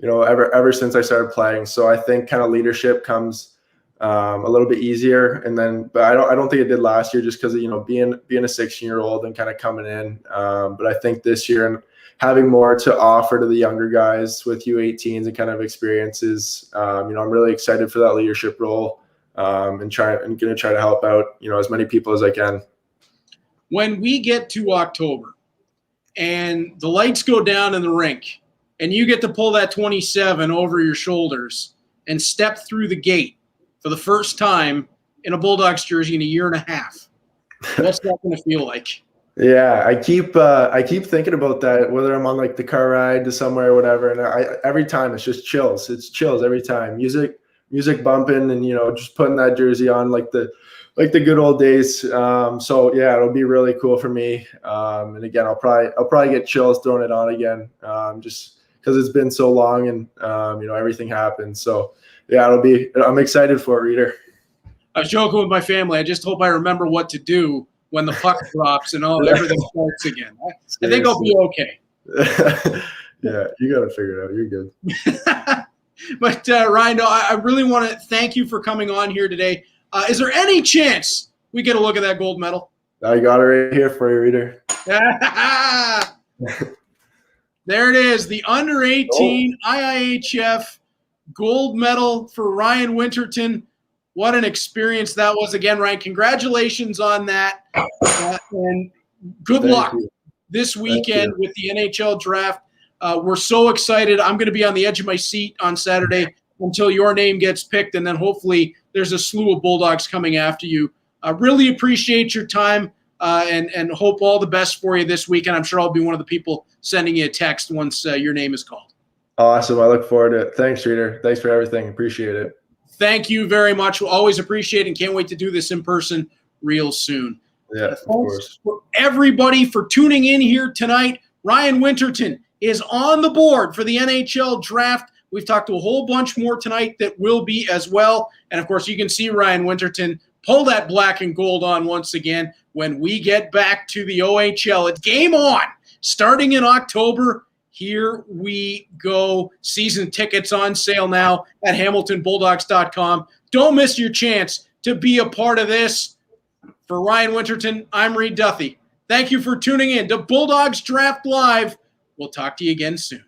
ever since I started playing. So I think kind of leadership comes a little bit easier. And then, but I don't think it did last year just because of, being a 16-year-old and kind of coming in. But I think this year and having more to offer to the younger guys with U18s and kind of experiences, I'm really excited for that leadership role, and going to try to help out, as many people as I can. When we get to October and the lights go down in the rink and you get to pull that 27 over your shoulders and step through the gate for the first time in a Bulldogs jersey in a year and a half, what's that going to feel like? Yeah, I keep thinking about that, whether I'm on like the car ride to somewhere or whatever. And every time it's just chills. It's chills every time. Music bumping and, just putting that jersey on like the good old days. So yeah, it'll be really cool for me. And again, I'll probably get chills throwing it on again, just because it's been so long and, everything happened. So yeah, I'm excited for it, Reader. I was joking with my family. I just hope I remember what to do when the puck drops and everything starts again. I think I'll be okay. Yeah, you got to figure it out. You're good. But Ryan, I really want to thank you for coming on here today. Is there any chance we get a look at that gold medal? I got it right here for you, Reader. There it is, the under-18 IIHF gold medal for Ryan Winterton. What an experience that was. Again, Ryan, congratulations on that. And good luck this weekend with the NHL Draft. We're so excited. I'm going to be on the edge of my seat on Saturday until your name gets picked, and then hopefully there's a slew of Bulldogs coming after you. I really appreciate your time and hope all the best for you this weekend. I'm sure I'll be one of the people sending you a text once your name is called. Awesome. I look forward to it. Thanks, Reader. Thanks for everything. Appreciate it. Thank you very much. We'll always appreciate it and can't wait to do this in person real soon. Yeah, of course. For everybody for tuning in here tonight. Ryan Winterton is on the board for the NHL Draft. We've talked to a whole bunch more tonight that will be as well. And, of course, you can see Ryan Winterton pull that black and gold on once again when we get back to the OHL. It's game on. Starting in October, here we go. Season tickets on sale now at HamiltonBulldogs.com. Don't miss your chance to be a part of this. For Ryan Winterton, I'm Reed Duffy. Thank you for tuning in to Bulldogs Draft Live. We'll talk to you again soon.